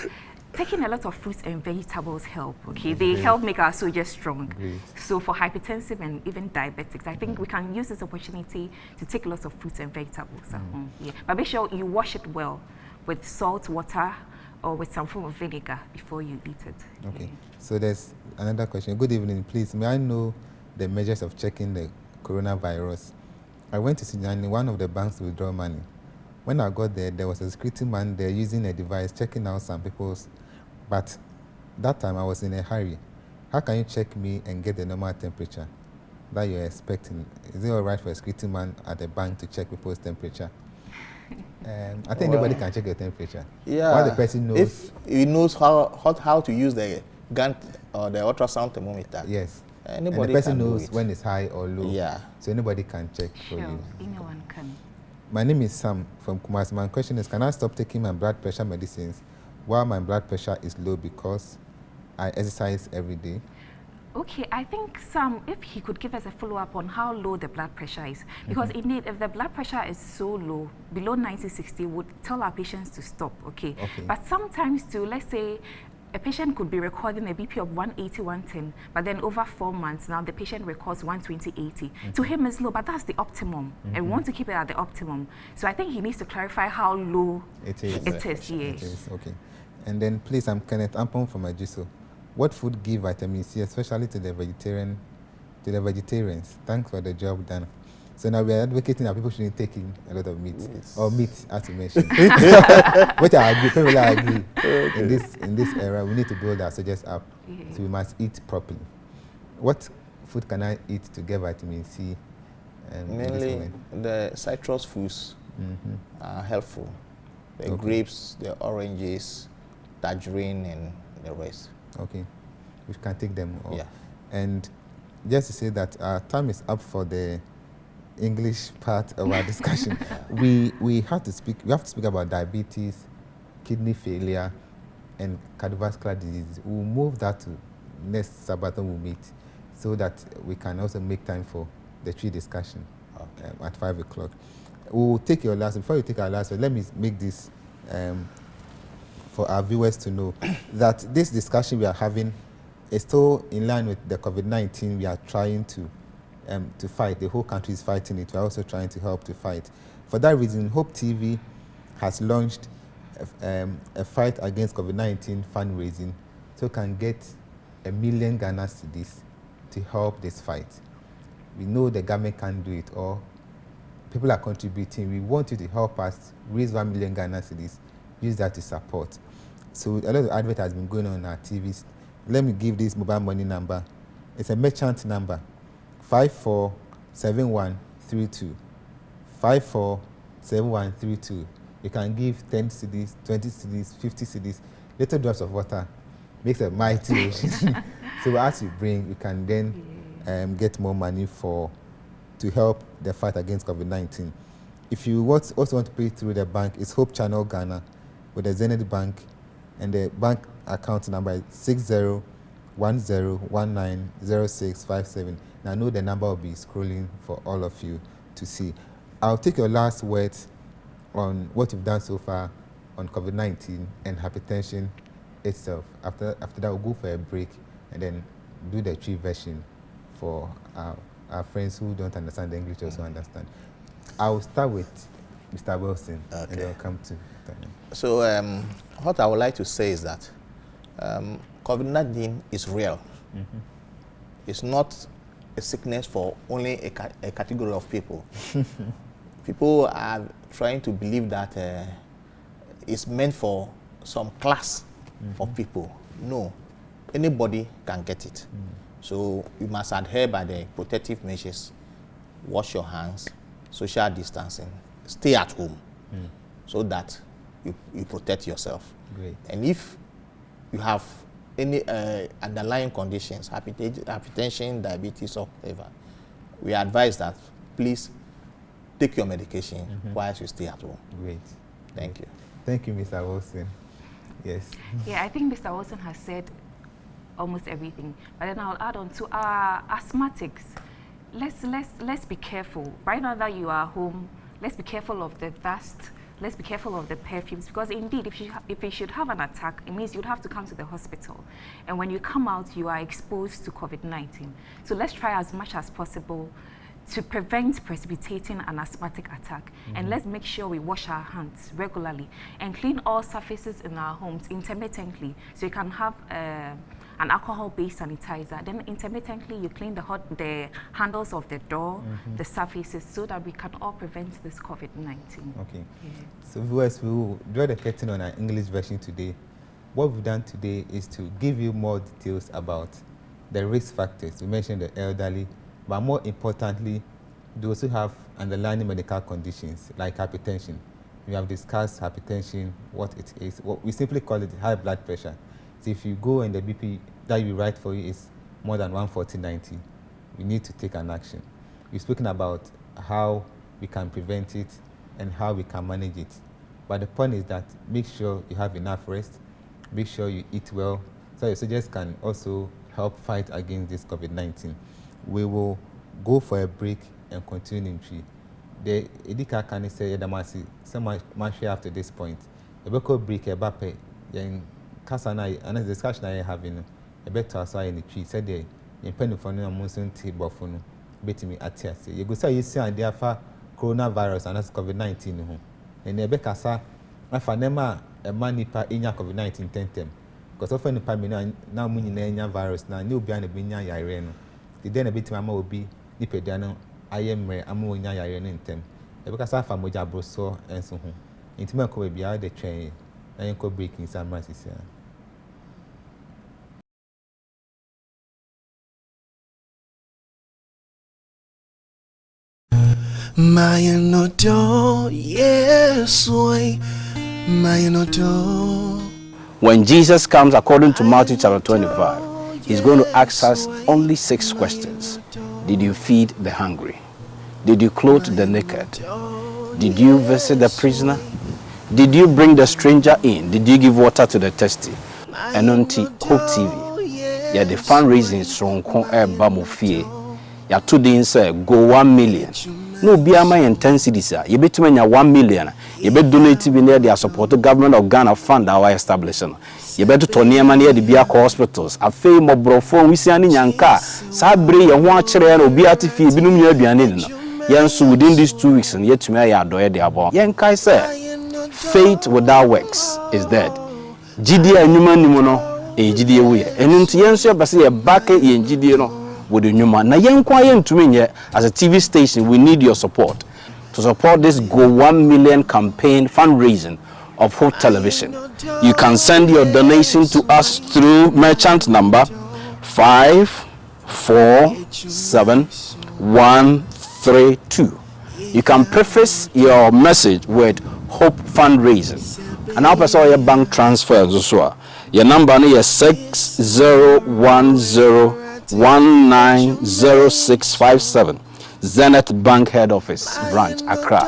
taking a lot of fruits and vegetables help, okay? They help make our soldiers strong. Great. So for hypertensive and even diabetics, I think we can use this opportunity to take lots of fruits and vegetables at home. Yeah. But make sure you wash it well with salt water or with some form of vinegar before you eat it. Okay. So there's another question. Good evening, please. May I know the measures of checking the coronavirus? I went to Sudan, one of the banks to withdraw money. When I got there, there was a security man there using a device checking out some people's, but that time I was in a hurry. How can you check me and get the normal temperature that you're expecting? Is it all right for a security man at the bank to check people's temperature? I think anybody can check your temperature. Yeah. What the person knows. If he knows how to use the gun or the ultrasound thermometer. Yes. Anybody and the person can knows when it's high or low. Yeah. So anybody can check for you. Anyone can. My name is Sam from Kumasi. My question is, can I stop taking my blood pressure medicines while my blood pressure is low because I exercise every day? Okay, I think Sam, if he could give us a follow-up on how low the blood pressure is, because indeed, if the blood pressure is so low, below 90/60, would tell our patients to stop, okay? But sometimes too, let's say a patient could be recording a BP of 180, 110, but then over 4 months now the patient records 120, 80. To him it's low, but that's the optimum, and we want to keep it at the optimum. So I think he needs to clarify how low it is. Yes. It is, okay. And then please, I'm Kenneth Ampon from Ajiso. What food give vitamin C, especially to the vegetarians? Thanks for the job done. So now we are advocating that people shouldn't take in a lot of meat, or meat, as you mentioned. Which I agree, people agree. In this era, we need to build our soldiers up, so we must eat properly. What food can I eat to get vitamin C? Mainly the citrus foods are helpful. The grapes, the oranges, tangerine, and the rest. Okay, we can take them all. Yeah. And just to say that our time is up for the English part of our discussion. We have to speak about diabetes, kidney failure, and cardiovascular disease. We'll move that to next Sabbath we'll meet, so that we can also make time for the tree discussion at 5 o'clock. We'll take your last. Before you take our last, let me make this for our viewers to know that this discussion we are having is still in line with the COVID-19 we are trying to fight. The whole country is fighting it. We're also trying to help to fight. For that reason, Hope TV has launched a fight against COVID-19 fundraising, so can get 1 million Ghana cedis to help this fight. We know the government can't do it, or people are contributing. We want you to help us raise 1 million Ghana cedis. Use that to support. So a lot of advert has been going on our TVs. Let me give this mobile money number. It's a merchant number, 547132. 547132. You can give 10 cedis, 20 cedis, 50 cedis. Little drops of water makes a mighty ocean. So as you bring, you can then get more money to help the fight against COVID-19. If you also want to pay through the bank, it's Hope Channel Ghana with the Zenith Bank, and the bank account number is 6010190657. Now I know the number will be scrolling for all of you to see. I'll take your last words on what you've done so far on COVID-19 and hypertension itself. After that, we'll go for a break and then do the tree version for our friends who don't understand the English also understand. I'll start with Mr. Wilson, and then I'll come to Tanya. So what I would like to say is that COVID-19 is real. It's not a sickness for only a category of people. People are trying to believe that it's meant for some class of people. No, anybody can get it. So you must adhere by the protective measures. Wash your hands, social distancing, stay at home, so that you protect yourself. Great. And if you have any underlying conditions, hypertension, diabetes, or whatever, we advise that please take your medication whilst you stay at home. Great. Thank you. Thank you, Mr. Wilson. Yes. Yeah, I think Mr. Wilson has said almost everything. But then I'll add on to our asthmatics. Let's be careful. Right now that you are home, let's be careful of the dust. Let's be careful of the perfumes, because indeed, if you should have an attack, it means you'd have to come to the hospital. And when you come out, you are exposed to COVID-19. So let's try as much as possible to prevent precipitating an asthmatic attack. And let's make sure we wash our hands regularly and clean all surfaces in our homes intermittently. So you can have an alcohol-based sanitizer. Then intermittently, you clean the handles of the door, the surfaces, so that we can all prevent this COVID-19. Okay. Yeah. So viewers, we will draw the curtain on our English version today. What we've done today is to give you more details about the risk factors. We mentioned the elderly, but more importantly, those who have underlying medical conditions like hypertension. We have discussed hypertension, what it is. What we simply call it high blood pressure. So if you go and the BP that we write for you is more than 140/90, we need to take an action. We've spoken about how we can prevent it and how we can manage it. But the point is that make sure you have enough rest, make sure you eat well, so your soldiers can also help fight against this COVID-19. We will go for a break and continue in tree. The Edika can say Yadamasi, so much after this point. A break a bape, then Kasana, and discussion I having a better outside in the tree, said they in penny for no monsoon tea buffon, betting me at Tiasi. You go say you see and therefore coronavirus and that's COVID-19. And the Becasa, I find them a money per in your COVID-19 10. Because often the Pamina now Munina virus now, new behind the Binya Irene. The then a bit my will be Nipediano, I am Amunya Irene in them. Because I found Moja Broso and so home. Intimate will be out the train. I am breaking some masses here. When Jesus comes, according to Matthew chapter 25, he's going to ask us only 6 questions. Did you feed the hungry? Did you clothe the naked? Did you visit the prisoner? Did you bring the stranger in? Did you give water to the thirsty? And on Hope TV, yeah, the fundraising strong bamufie. Ya two days say go 1 million. No be ama intensity sir. You bet 1 million. You bet donate bi near their support government of Ghana fund our establishment. You bet to turn money the Biako hospitals. A fee mobrofo we see ani nyanka. Sabre ye ho akere na obi atifi binum nya aduane no. Yenso within these 2 weeks and yet to me ya doye de abo. Yenkai say faith without works is dead. Gidi anuma nimu no gidi ewu ye. Enu nti yenso ya base ye back ye gidi no with the nyuma. Na yenkwa yentumi nye as a TV station we need your support to support this Go 1 Million campaign fundraising of Hope Television. You can send your donation to us through merchant number 547132. You can preface your message with Hope Fundraising. And now pass all your bank transfers as well. Your number is 6010190657. Zenith Bank Head Office Branch, Accra.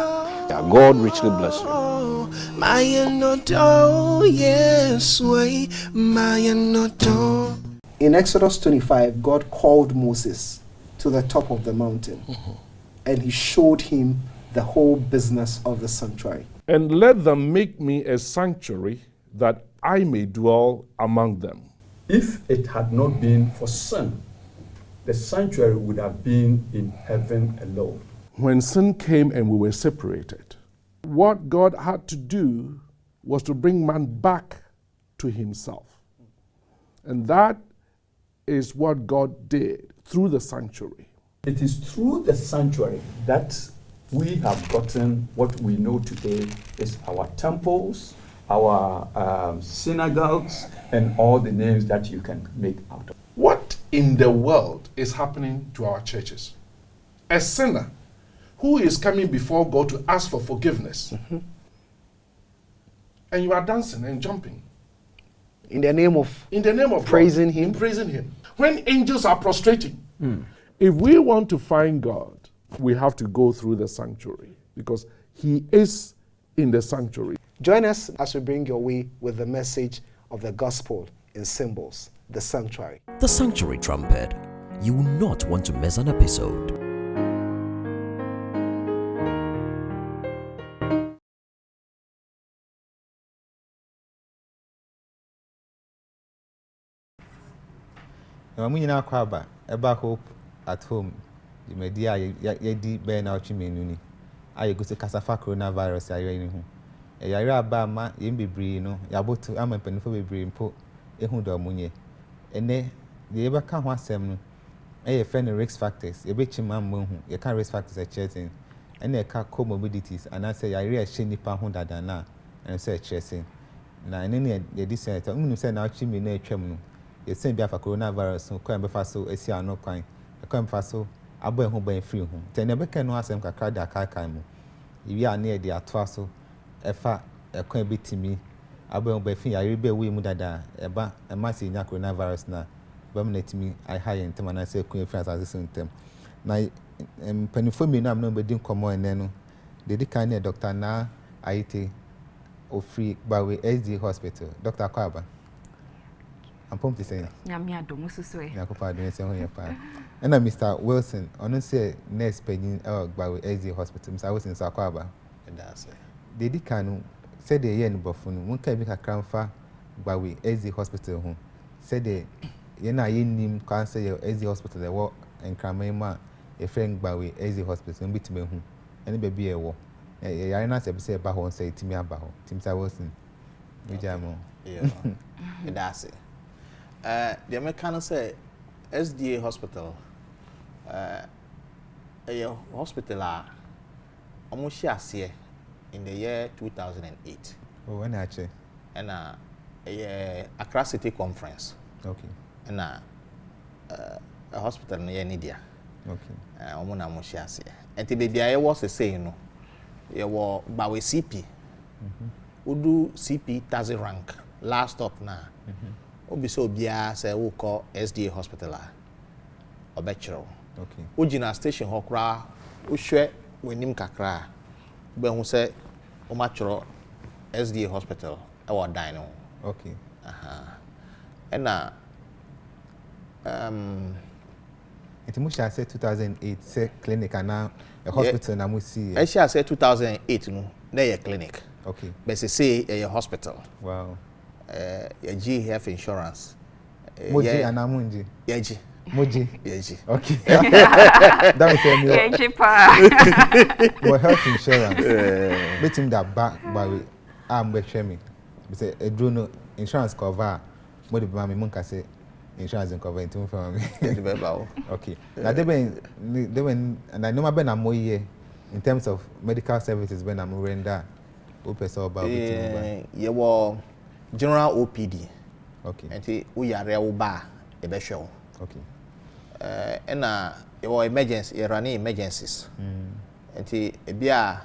Yeah, God richly bless you. In Exodus 25, God called Moses to the top of the mountain, and he showed him the whole business of the sanctuary. And let them make me a sanctuary that I may dwell among them. If it had not been for sin, the sanctuary would have been in heaven alone. When sin came and we were separated, what God had to do was to bring man back to himself. And that is what God did through the sanctuary. It is through the sanctuary that we have gotten what we know today is our temples, our synagogues, and all the names that you can make out of. What in the world is happening to our churches? A sinner who is coming before God to ask for forgiveness. And you are dancing and jumping. In the name of praising God, him. Praising him. When angels are prostrating. If we want to find God, we have to go through the sanctuary because he is in the sanctuary. Join us as we bring your way with the message of the gospel in symbols, the sanctuary. The Sanctuary Trumpet. You will not want to miss an episode. I'm going to eba hope at home. The media yedi be na ochimenu ni. Aye go se kasafa coronavirus ayo ni hu. E yare aba ma yem bebre no yabotu amempanifo bebre mpo ehu do munye. Ene de eba ka ho asem no e fe no risk factors. E be chima mmahu. E ka risk factors e chetin. Ene e ka comorbidities anase yare e hye nipa ho dada na en se chesin. Na ene ne ye di se ta munu se na ochimenu e twam no. You send me for coronavirus, so come be faso, esi ano kwan. Come faso, abo ehun ban free hu. Ten e be kan no asem kakra da kai mu. Iwi ane e de ato so, efa ekwan betimi, abo ehun ban free yare be we mu dada, eba e ma se nya coronavirus na, bam na timi ai high ntem na se ekwan free as so ntem. Na panifo mi no am no be din komo ene no. De di kan ne doctor na aite o free bawe SD hospital. Dr. Kwaba. I'm pumped to say. Nyamia do mususwe. Nyakopa do say ho yepa. And Mr. Wilson, ono say nurse penin by SDA hospital. Mr. Wilson Sakwaba. That's it. They di kanu say the year no bofunu. Won kan bi kakra mfa by SDA hospital ho. Say the ye na ye nim kan say SDA hospital dey wo enkraman ma e friend by SDA hospital mbi time hu. Ene be bi e wo. Yare na say ba ho say timi aba ho. Mr. Wilson. Bijamo. Yeah. That's it. The American say SDA hospital a hospital almost here in the year 2008. Oh, when actually? And a Accra City Conference. Okay. And a hospital near Nidia. Okay. Almost here. And the baby was the same, you were by CP. Who do CP Tazi rank last stop now. Obiso bia say wo call SDA hospital obechero. Okay. Ojina station hokra wo hwe wenim kakra be hu say o ma choro SDA hospital e wo dan no. Okay. Ena it must say 2008 say clinic and now a hospital na musi. I shall say 2008 no na ye clinic. Okay. But say a hospital. Wow. A G health insurance. Moji anamunji. Yeji. Moji. Yeji. Okay. That is me. Yeji pa. Well, health insurance. Bet him that back by be me. Be say a drone insurance cover. Mo de be me monka say insurance cover into for me. Okay. Now they when and I know my be na moye in terms of medical services when I'm render. Opeso about you were general OPD. Okay. And we are real bar a beshel. Okay. And your emergency, running emergencies. And a beer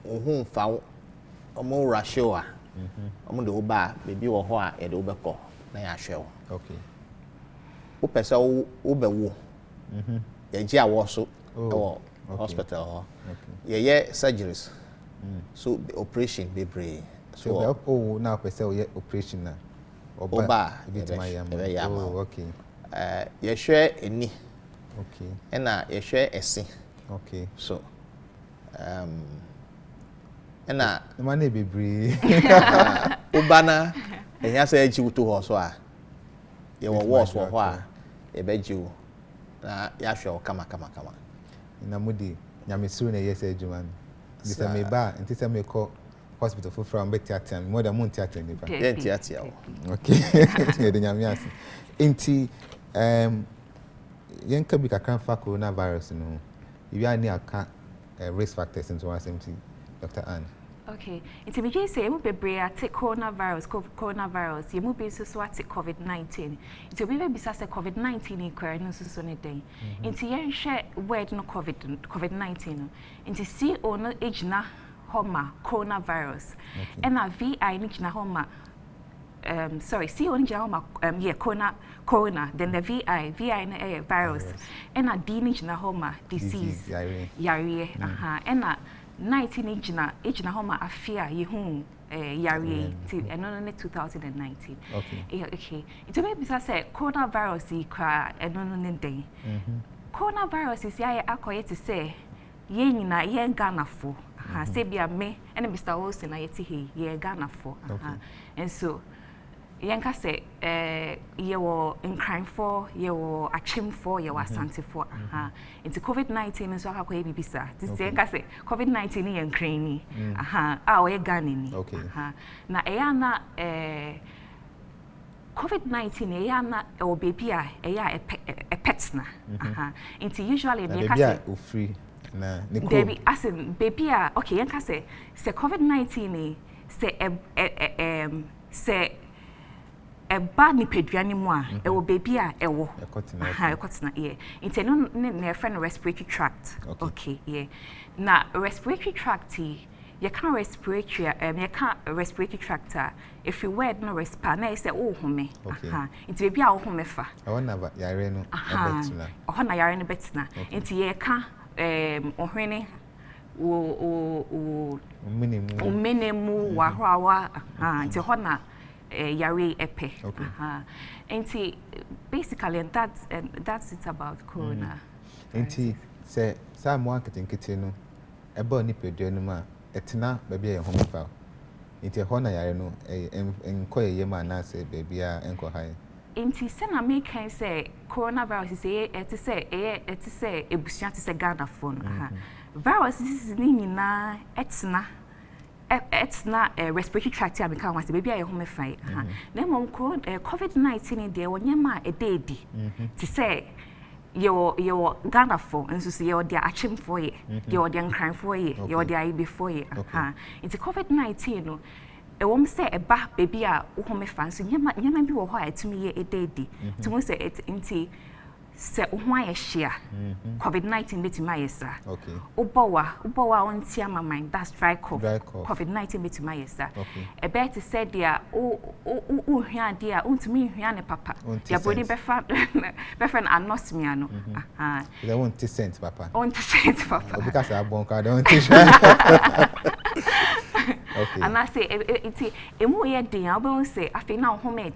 whom found a more rashoa among the bar, baby or hoa at Uberco, Naya shell. Okay. Upeso Uberwo. A Jia was so hospital. Okay. Yeah, surgeries. So the operation be brave. So now per se operation na. Oba. Oh, okay. You share a knee. Okay. And you share a sin. Okay. So and the money be brave. Ubana and you say you to horse. You were worse for why a bed you. Ya sure come. In a moody, Yamisu, yes, Juman. This I may buy and this I may call hospital from Betiatem, more than Moon Theatre. Okay. Inti Yanka Bika for coronavirus, no. You are near risk factors into one SMT, Dr. Anne. Okay. Inti we say you be take coronavirus, you move be so take COVID-19. Inti we be say COVID-19 in no so ne day. Inti yen share word no COVID-19. Inti CO no age na homa coronavirus. And a VI ni na homa sorry, CO ni homa corona, then the VI na virus. And a D ni na homa disease. Yare. And a 19 age na homa afia yehu yare till eno 2019. Okay. It will be say coronavirus yi kra eno ne den. Coronavirus is ya akoye to say ye nyina ye Ghana fo. Say bia me and Mr. Wilson na yeti he ye Ghana fo. And so yenka say ye wo nkran for ye wo achim for ye wo asante for into COVID-19 so akoye bibisa this yenka say COVID-19 ye nkran ni o ye Ghana ni na eya na COVID-19 eya na o baby a eya a pet na into usually yenka say free na baby as in baby a okay yenka say COVID-19 ni say eba ni peduane mu a ewo baby a ewo ekotena yeah inteno ne friend respiratory tract okay yeah na respiratory tract you can respiratory tract if you word no respire na say oh home into baby a oh home fa I want na yare no betina oh na yare no betina into ye ka ohwene o minimum wa hwa into ho na yare epe. And basically that's it about corona. And say some marketing kitchen ebo ni peduane ma etina baby e home fa. Inti ho na yare no enko ye ma na say baby a enko high. Inti se na make can say coronavirus say it say ebusia to say Ghana phone. Virus is ni nyina it's not a respiratory tract here because once baby I home fine. Then COVID-19 there when you ma a day to say your Ghana for and so you're the achim for ye, you're the crime for ye, you're the IB for ye. It's a COVID-19 no. A woman say a back baby a home fine so you might be why to me a day to me say it into se why share COVID-19 bit my sir. Okay. Ubawa on tia my mind that's dry cough. COVID-19 bit my sir. Okay. A better said dear here dear to me here papa. Your body befriend are not me no. They want to send papa. Want to send papa. Because I bon card don't Okay. And I say it's a more year day I will say I feel now home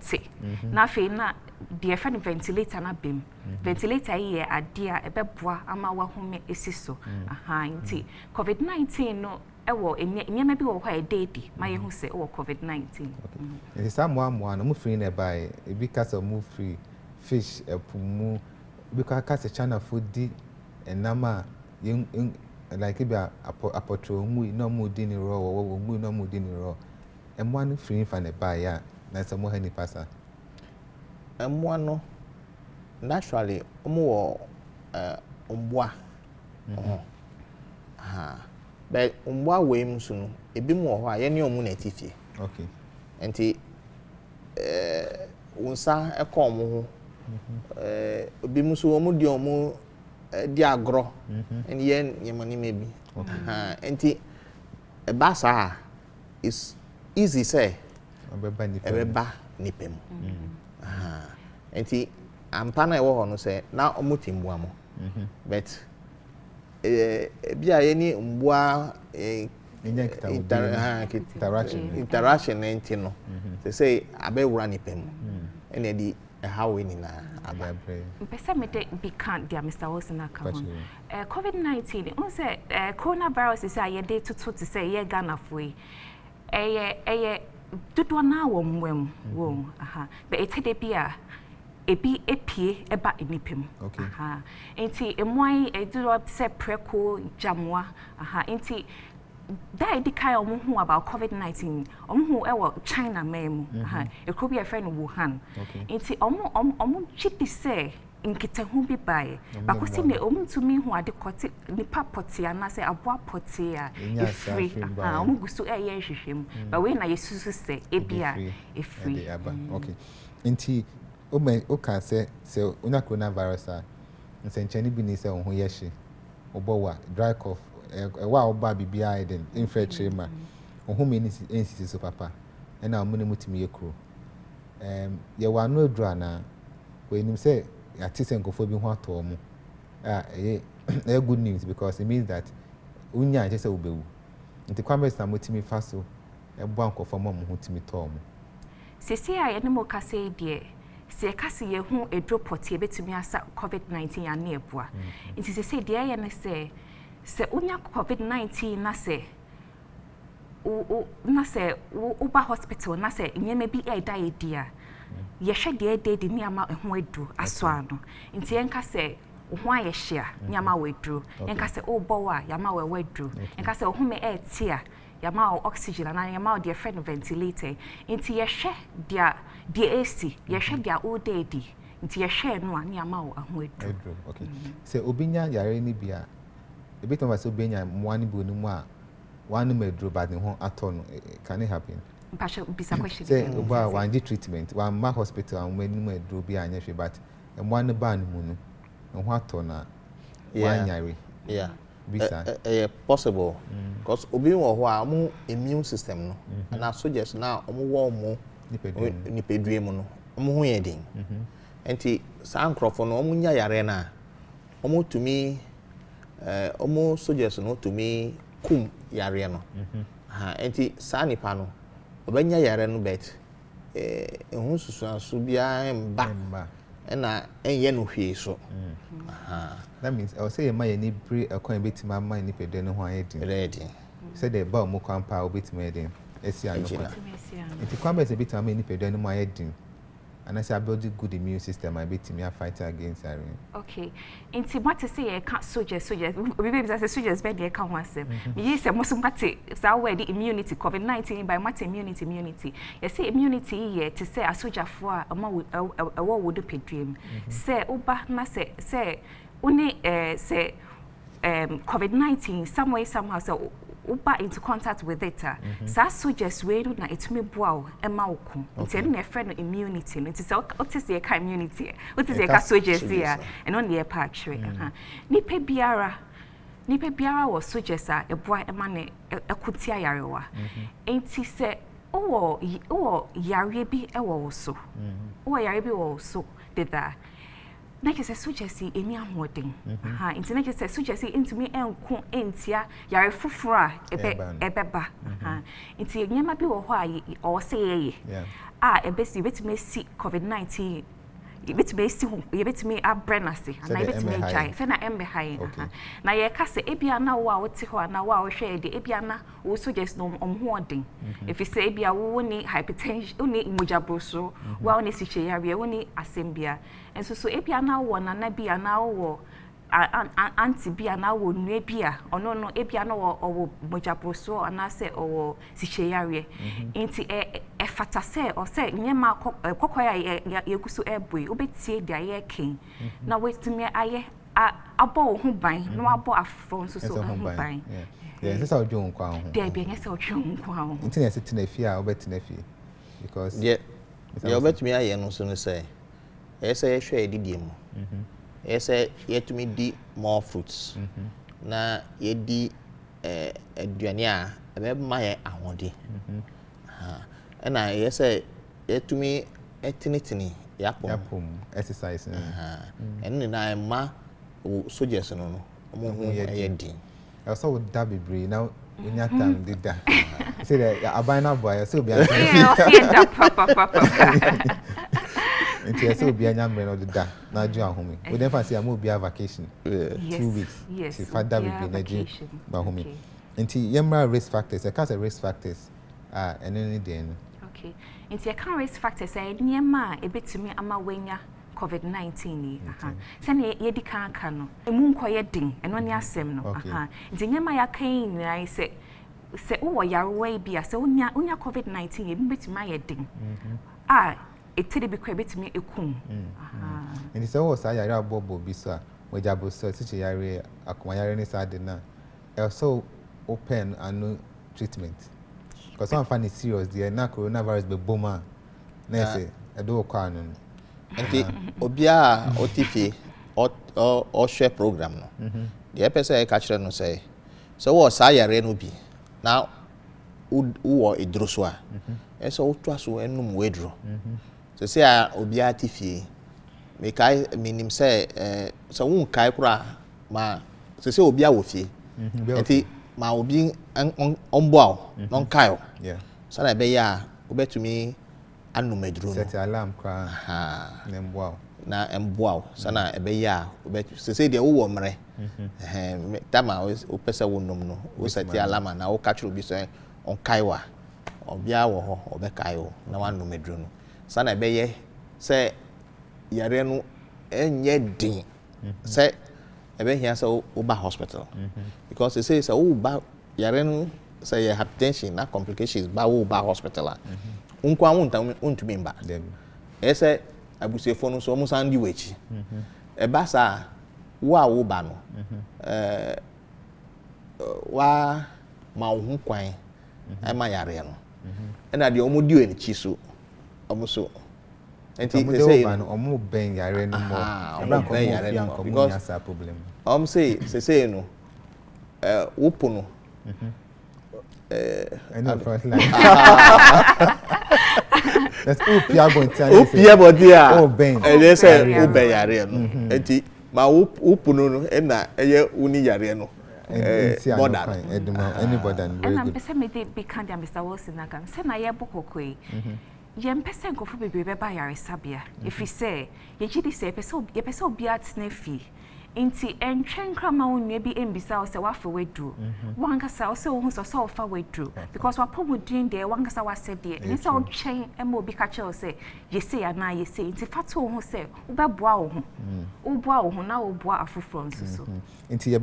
na fe na the friend ventilator na bim ventilator here a dear a beboa ama wa home esiso nti COVID-19 no ewo nyema bi wo hwa e dedi ma ye hu se wo COVID-19 it is someone no mu free na buy e bi kasa mu free fish epumu because kasa chana food di enama like be apotro mu no mu di ni ro wo mu no mu di ni ro emwa no free fa na buy ya na samo hani pasa no naturally wo umbwa but umbwa we msu no ebi mu ho a ye ne omu na tifie okay enti unsa ekom ho obi musu omu di omu di agro eni ye yemani mebi enti ebasa is easy say ebeba nipem enti ampana ewo ho no say na omutimboa mo but bia ye ni mbua interaction enti no say abewura nipem ene di how we na ababre pesa me de be can't dia Mr. Wilson account COVID-19 on say coronavirus is a dey to say ye Ghana foi dodo na wo mwem wo but it dey bia ebi epie eba enipem enti emwan dodo say preko jamwa enti that indicates about COVID-19. China memo. It could be a friend Wuhan. It's chitty say in Kitahu be by. But what's in the to me who are the cotty, the papoti, and I say a boa potia, if free. Gusto a year him. But when I used to say, if free. Okay. Inti, okay, say, una coronavirus, and Saint Jenny Binisa on Huyeshi, Obowa, dry cough. A wow baby behind them, infrastructure, or whom instances of papa, and now money to me a crew. You were no drana when you say a tisanko for being what to me. Good news because it means that Unya just obey. And the comments are with me fast so a bank of a mom who to me Tom. Say, I animal can say, dear. Say, Cassie, who a drop or table to me as COVID-19 and near bois. It is a say, dear, and I say. Se unya COVID-19 na se uba hospital na se nyeme bi e da edia ye hwe de de ni ama ho edu aso ano nti enka se ho aye hia ni ama we edu enka se obo wa ya ma we edu enka se ho me e tia ya ma oxygen na ya ma de friend ventilator nti ye hwe dia AC ye hwe dia all day di nti ye hwe no ani ama ho edu. Okay. Se obinya yare ni bia a bit of a subenia, one bonuma, one medro bad in home at all. Can it happen? Say, one D treatment, one ma hospital, and when you do be an issue, but and one band moon, and what tona, one yari. Yeah, possible. Because Obi wa more immune system, no, and I suggest now, more nipedream, more heading. And the Sancrophone, Omunya Yarena, almost to me. Almost suggest no to me kum yare no enti sa nipa no obanya yare no bet ehun susu bia mba na enye no hwe so that means I say my ni pre akwan beti ma man ni pede no ho ayedi ready say the ba mo kwampa obeti ma eden esi anokwa enti kwamba se beti ma ni pede no mo ayedi. And I say, I build a good immune system. I beat me a fight against Irene. Okay. Inti what to say? I can't suggest. Maybe as a suggest, but I can't want them. Me say most of what say where the immunity COVID-19 by what immunity. You say immunity here to say a soldier for a more a war would be dream. Say oba na say only say COVID-19 some way somehow so. Uba into contact with it. So suggest we do na it me bow e ma oku. It's any friend immunity. It is what is the immunity. What is the suggest here and on the patch. Nipe biara was suggest a boy a man a kutia yarewa. Ain't he say oh yare bi e wo so. Oh yare bi wo so did that. Like I said, suggest any amoting. Into like I said, suggest into me and entia, yare fufra, ebeba. Into your yama be or say, a best you bet me see COVID-19. You bet me a brenasty, and I bet me chai, send I am behind. Now, your cassa, Ebia now, wow, Tiho, now, wow, share the Ebiana, who suggest no hoarding. If you say Ebia, only hypertension, only mujabroso, well, Nisichi area, only assembia. And so Ebiana one and Nabia now auntie bia na wo nue bia ono no ebia na wo mojabroso and I say or sicheyare enti e fata say or say nyema kokoya yegusu ebui obetie dia ye ken na wetumi aye abo ho ban na abo afro so ho ban yeah this how John kwa ho dia bia nyese o John kwa ho enti na sete na fie a obetina fie because yeah obetumi aye no so no say e say hwe edidie mu yes, yet me di more fruits. Na ye di aduania ebe my ahode. And I yes yet to me etinitini yapom exercise. And na ma suggest no omo ye di. I saw that be brave now. When your time did that, say that I buy now boy, so be a It's so be a young man of the da. Now, John home. We never say I move be a vacation. 2 weeks. Yes. If father will be in a home. Until Yamra risk factors, a cast of risk factors are and any day. Okay. Until a can risk factors, I near ma a bit to me, I'm a wenya. COVID-19 send ye di kan no emu nkoye din eno ne asem no Nti nyema ya kan I say se o yarwe bia se onya COVID-19 e betimi ayedin etiri bi kwa betimi ekum and so was I yare bobo bi so wajabo so ti yare akoma yare ni sa de na also open and no treatment because some find it serious there na coronavirus be boma na say edo kwa no nti obia otifie or share program no the person e ka kire no say so wo sa yare no bi na wo edro so a so wo to aso enum wedro so say obia atifie me kai minim say so wo kai kura ma so say obia wo fie nti ma obi onboa non kai yeah so na be ya obetumi anum edro set alarm kra na mboa na emboa sana ebe ya obetu se de wo mre tama o pese wo nom no o seti alama na o catch obi so on kaiwa obia wo ho obekai wo na wanu medro no sana ebe ye se yare no enye din se ebe hia se o ba hospital because they say o ba yare no say hypertension na complications ba wo ba hospital unkwa untumi mba ese abusefo no so mo sandi wechi eba sa wo ba no wa ma wo kwan ai ma yare no na de omo di eni chi so omo so enti say no omo ben yare no mo omo ben yare no because problem say no wo pono no front line that's upia body oh ben and they say ube yare no enti ma upuno no na eye uni yare no modern anybody and very good and pese me dey be kind Mr. Wilson agam say na ye bokokoi ye mpese nkofo bebebe ba yare sabia if you say ye gidi say pese obi atna fi inti entwen krama onua bi embisa o se wafa wedru wankasa o se wo so so fa wedru because wa pomudin de wankasa wa se de ni se o twen ema obi ka che o se ye se ya na ye se inti fato wo se wo beboa wo ho wo boa wo ho na wo boa afoforo nso so inti ye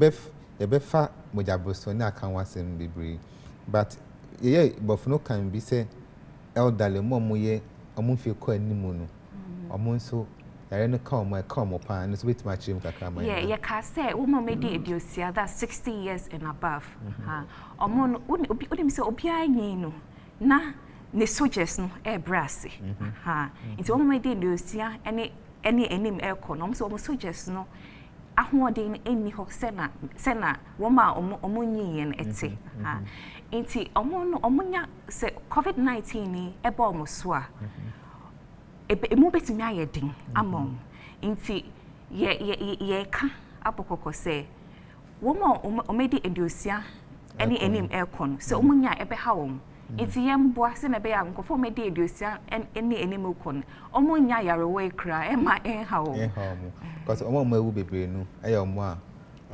be fa mojaboso na kan wasem bebre but ye bofuno kan bi se elderly mo ye omo fi ko animu no omo nso yare no come pa no so bit ma chim kakra ma yeah ka say wo mo medi ediosia that 60 years and above omo no odim say obi anyi no na ne soldiers no e brase nti wo mo medi ediosia ene enim e ko no so wo soldiers no ahoden eni ho sena wo ma omo nyiye no ete nti omo nya se COVID-19 ni e ba omo so a emu betimi ayedin amon nti ye ka apokoko se wo mo omedi endiosia eni enim aircon so omunya ebe ha wo nti ye mboa se na be ya nkofo omedi endiosia eni enim aircon omunya yarewe kra e ma en ha wo because omo ewu bebre nu eye omo a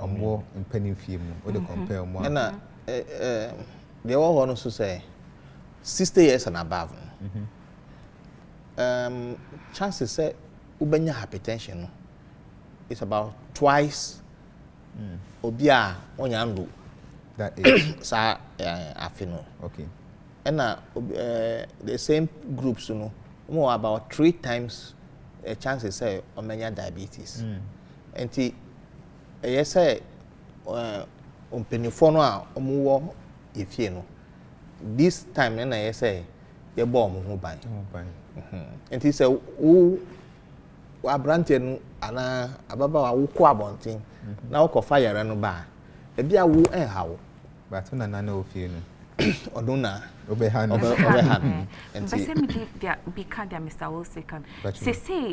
omo mpanin fie mu o de compare omo na de wo ho no so say 60 years and above chances say ubenya hypertension no it's about twice obia onya ndo that age sa afino okay and the same groups no more about 3 times chances say omenya diabetes enti say ompenifo no a omuwo efie no this time na say ye bo omo ho ban enti say wo abrante no ana ababa wa wo ko abonten na wo ko fire no ba e bia wo hawo but na na ofie no oduna obehan enti se me dia be kind Mr. Wilson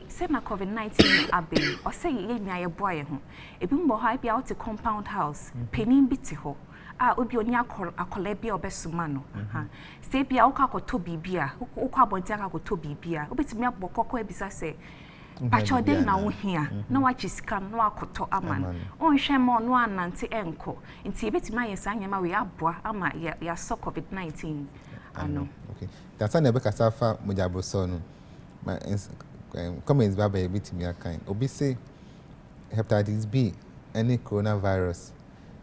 say na COVID-19 abe o say ye nya ye boy ho ebi mbo ha bia out compound house penin bi ti ho obi oni akola bia obesuma no se bia ukakoto bibia ukabontia akakoto bibia obetimi abokoko ebisa se pacho den na wo hia na wachi scam na wakoto aman onhwe mo no anante enko nti ebetimi ayesa nyema we aboa ama ya so COVID-19 ano okay that's an ebeka safa mojaboso no my comments baba ebetimi akan obi say hepatitis B any coronavirus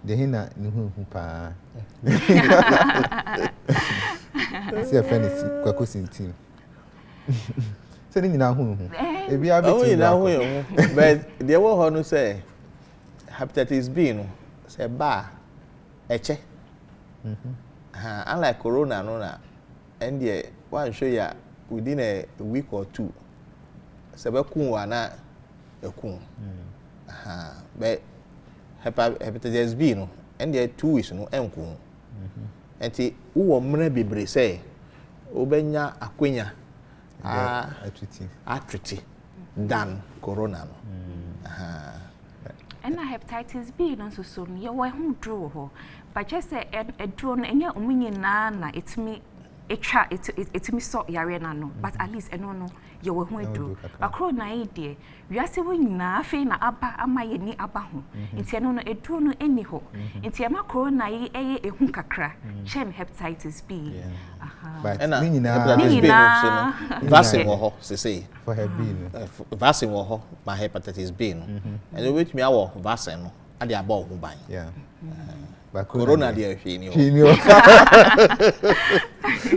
The hina nuhu pa. See a friend is Kwakusin team. Sending in our home. If you have it, but there were who say hepatitis B, no, say bar, eche. Unlike corona, no, and yeah, one show ya within a week or two. Sabaku wana a coon. But hepatitis B, no, and there 2 weeks, no, enku. And see, who are many say, Obenya Aquina. Treaty than corona. And hepatitis B no so you were who drew her. But just a drone and your nana, it's me. It's me so yarena no, but at least no you were who do. A crona idea. You are saying na fe na aba ama ye ni aba ho. It's no a drone any ho. It's a corona a hunkakra. Chen hepatitis B. But hepatitis B no vaccine wo say for her B vaccine wo my hepatitis B no. And you wait me awo vaccine no ade aba ho ban. Yeah. But corona dey hwe ni.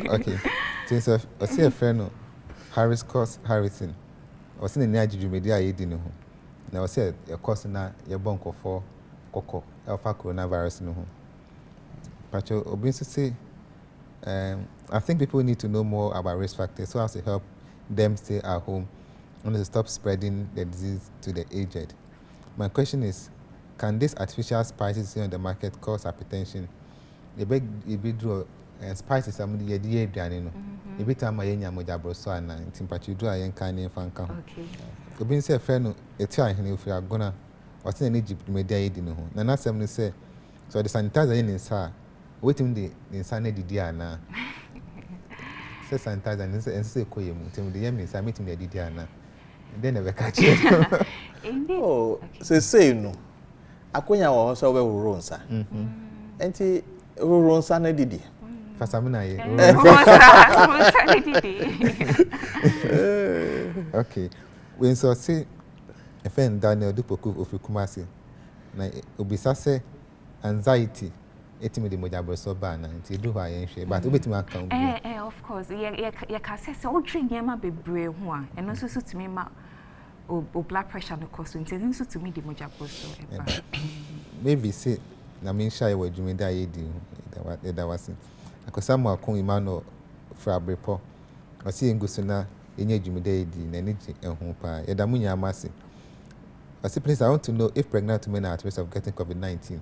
Okay. Since I see a friend Harris course Harrison. I was in the Nigeria media yedi no ho. Na I say a course na ye bonko for koko alpha coronavirus no ho. Pacho obi so say I think people need to know more about risk factors so as to help them stay at home and to stop spreading the disease to the aged. My question is, can these artificial spices on the market cause hypertension? The big draw spices are the idea no. Every time I enya moja broso ana timpachi do ayen kan ne fanka. Okay. Obi say friend no etia hene if you are gonna what's in Egypt media yedi no ho. Na na sem no say so the sanitizer in sa wetin the insane didi ana. Say sanitizer and say koyemu tim the yemi say meeting the didi ana. Then never catch it. Indeed. Oh, say no. Akonya wo so we woro nsa. Enti woro nsa na didi. Fasamina ye. Okay. When so say a friend Daniel Dupoku of Kumasi na obisa say anxiety etimi de moja broso ba na nti do ha yen hwe but obetima account of course ye ka say o drink yema bebre ho a eno so timi ma o blood pressure no cause nti so timi de moja broso e ba maybe say na me shy we dwumi da ye di da wase akosa mo akon imano fra brepo o si engusu na enye dwumi da ye di na ni ehun pa ye da munya amase I say please I want to know if pregnant women are at risk of getting COVID-19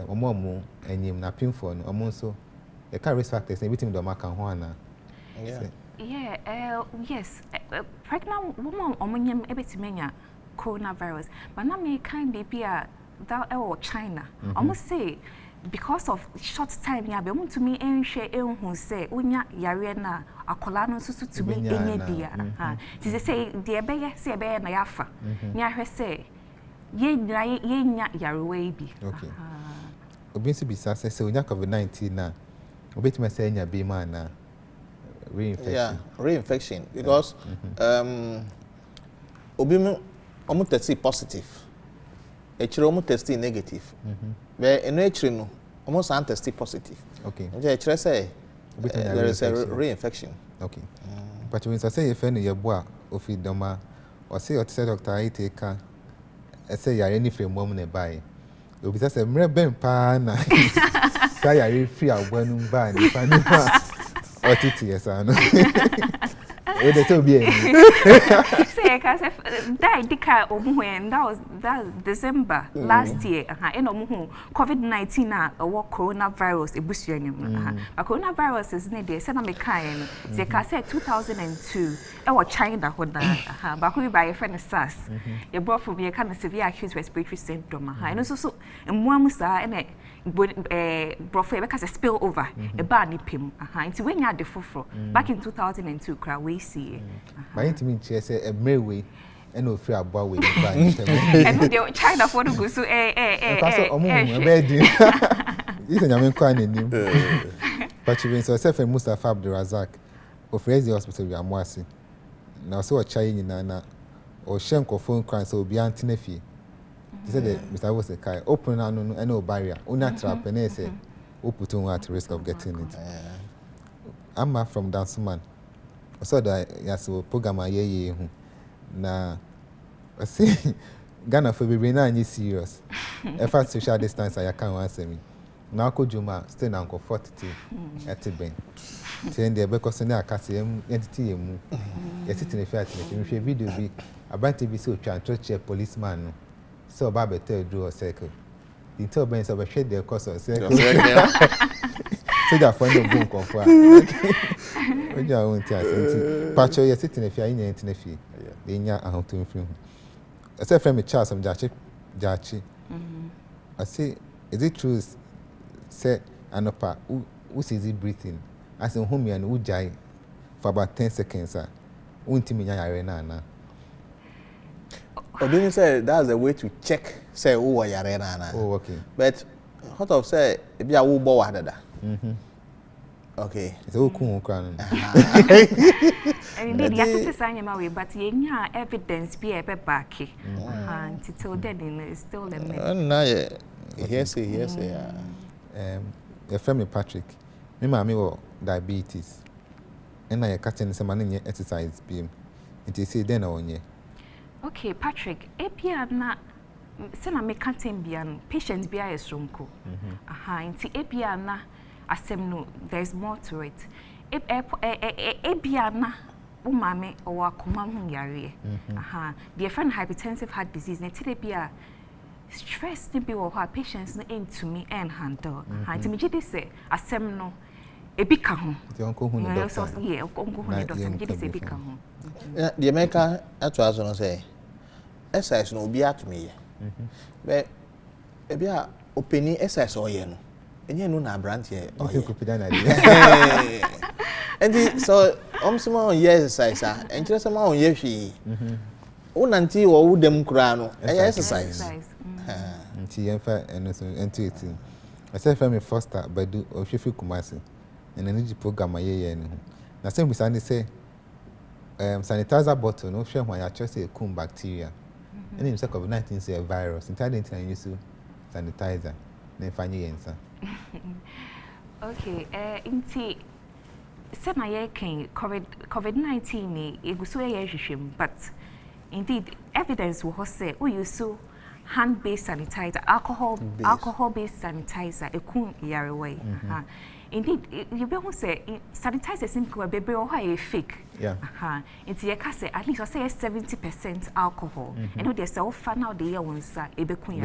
omo enyim na pinfo no omo so e ka risk factors everything do maka ho ana yes pregnant woman omonyem ebetimenya coronavirus but na me kind be that China almost say because of short time ya be want to me enhwe enhu say onya yare na akola no so to me enye bia ti say de beye say beye na yafa ni ahwe say ye nya yare we bi okay obi si bisa say onya COVID-19 na obetima say nya be man na reinfection. Yeah, reinfection because obi omo test positive. Echiro omo test negative. But eno echiro no omo san test positive. Okay. Nje echiro say there is a reinfection. Okay. But when say if any yeboa ofi doma or say doctor ite ka say you are any frame mom na buy. Obi say mre ben pa na. Say you are free agwanu ba ni fa ni ma. Otiti yes ano. We dey tell be say cause that dika omuhwen that December last year and omuhu COVID-19 na coronavirus ebusuanyum but coronavirus is ne dey say na me kan say ka say 2002 China hoda but who by friend SARS you brought from here kind of severe acute respiratory syndrome and so mmuamu sa na brofe because a spill over a ba ni pim nti when ya de foforo back in 2002 kra we see my intimate chair say a merry and no free about we and the China for the go so this is nyame kwa nenim but you so self Mustafa Abdurazak of Rezi Hospital we amwase na so o chai nyina na o hye nkofo nkran so obi antene fie He said Mr. was a guy open and no barrier. Una trap and they say put on at risk of getting it. I'm from Dansuman. So that yes, program ye na I see Ghana for be na serious. If I social distance I can't answer me. Now could Juma stay now for 40 at the bank. Then the because na akase entity emu. You sit in a fight in a video be about to be so trying to check policeman. So Baba tell draw a circle. The tell Ben so shade their course of circle. So that for no boom comfort. When you are on tears, Pacho, you sit in a fire in a fee. The nya and how to film. I said, from a child some Jachi. I say, is it true? Say, Anopa, who's easy breathing? I said, home and who jai for about 10 seconds. Untimina arena. But didn't say that's a way to check, say, who are you arena? Oh, okay. But, what of say, if you are who bow okay. It's all cool, crown. Indeed, you have to sign him away, but you have evidence be a back. And until then, it's still a myth. No, yes. Your friend Patrick, me mama have diabetes. And I catching some money exercise beam. It is then on ye. Okay, Patrick, APR na sena me can't be an patient be a strongko. Inti APR na asem no, there's more to it. APR na umame or kumam yari. The friend hypertensive heart disease, APR stress to be or her patients no aim to me and handle. Inti me say asem no. Ebika home. The uncle who knows. Yeah, uncle who knows. Ebika home. The American at was on say, exercise no be at me. But if you are opening exercise or yen, and you know na brand here. And so, small exercise, and just a more yeshi. Unanti or them crano, exercise. And I said, from first start by do or Shifu Kumasi. And energy program my year. Now, same with Sandy say, sanitizer bottle, no shame when I just say a bacteria. And in the COVID-19 say a virus. Entirely I use sanitizer. Then find your answer. Okay, inti, say my year came COVID-19, it was so a but indeed, evidence was say, oh, you so hand-based sanitizer, alcohol-based sanitizer, a cool year away. Indeed, you be who say sanitizer seems to be a fake. Yeah. It's your case at least I say 70% alcohol. And there's so fun out there once a be queen.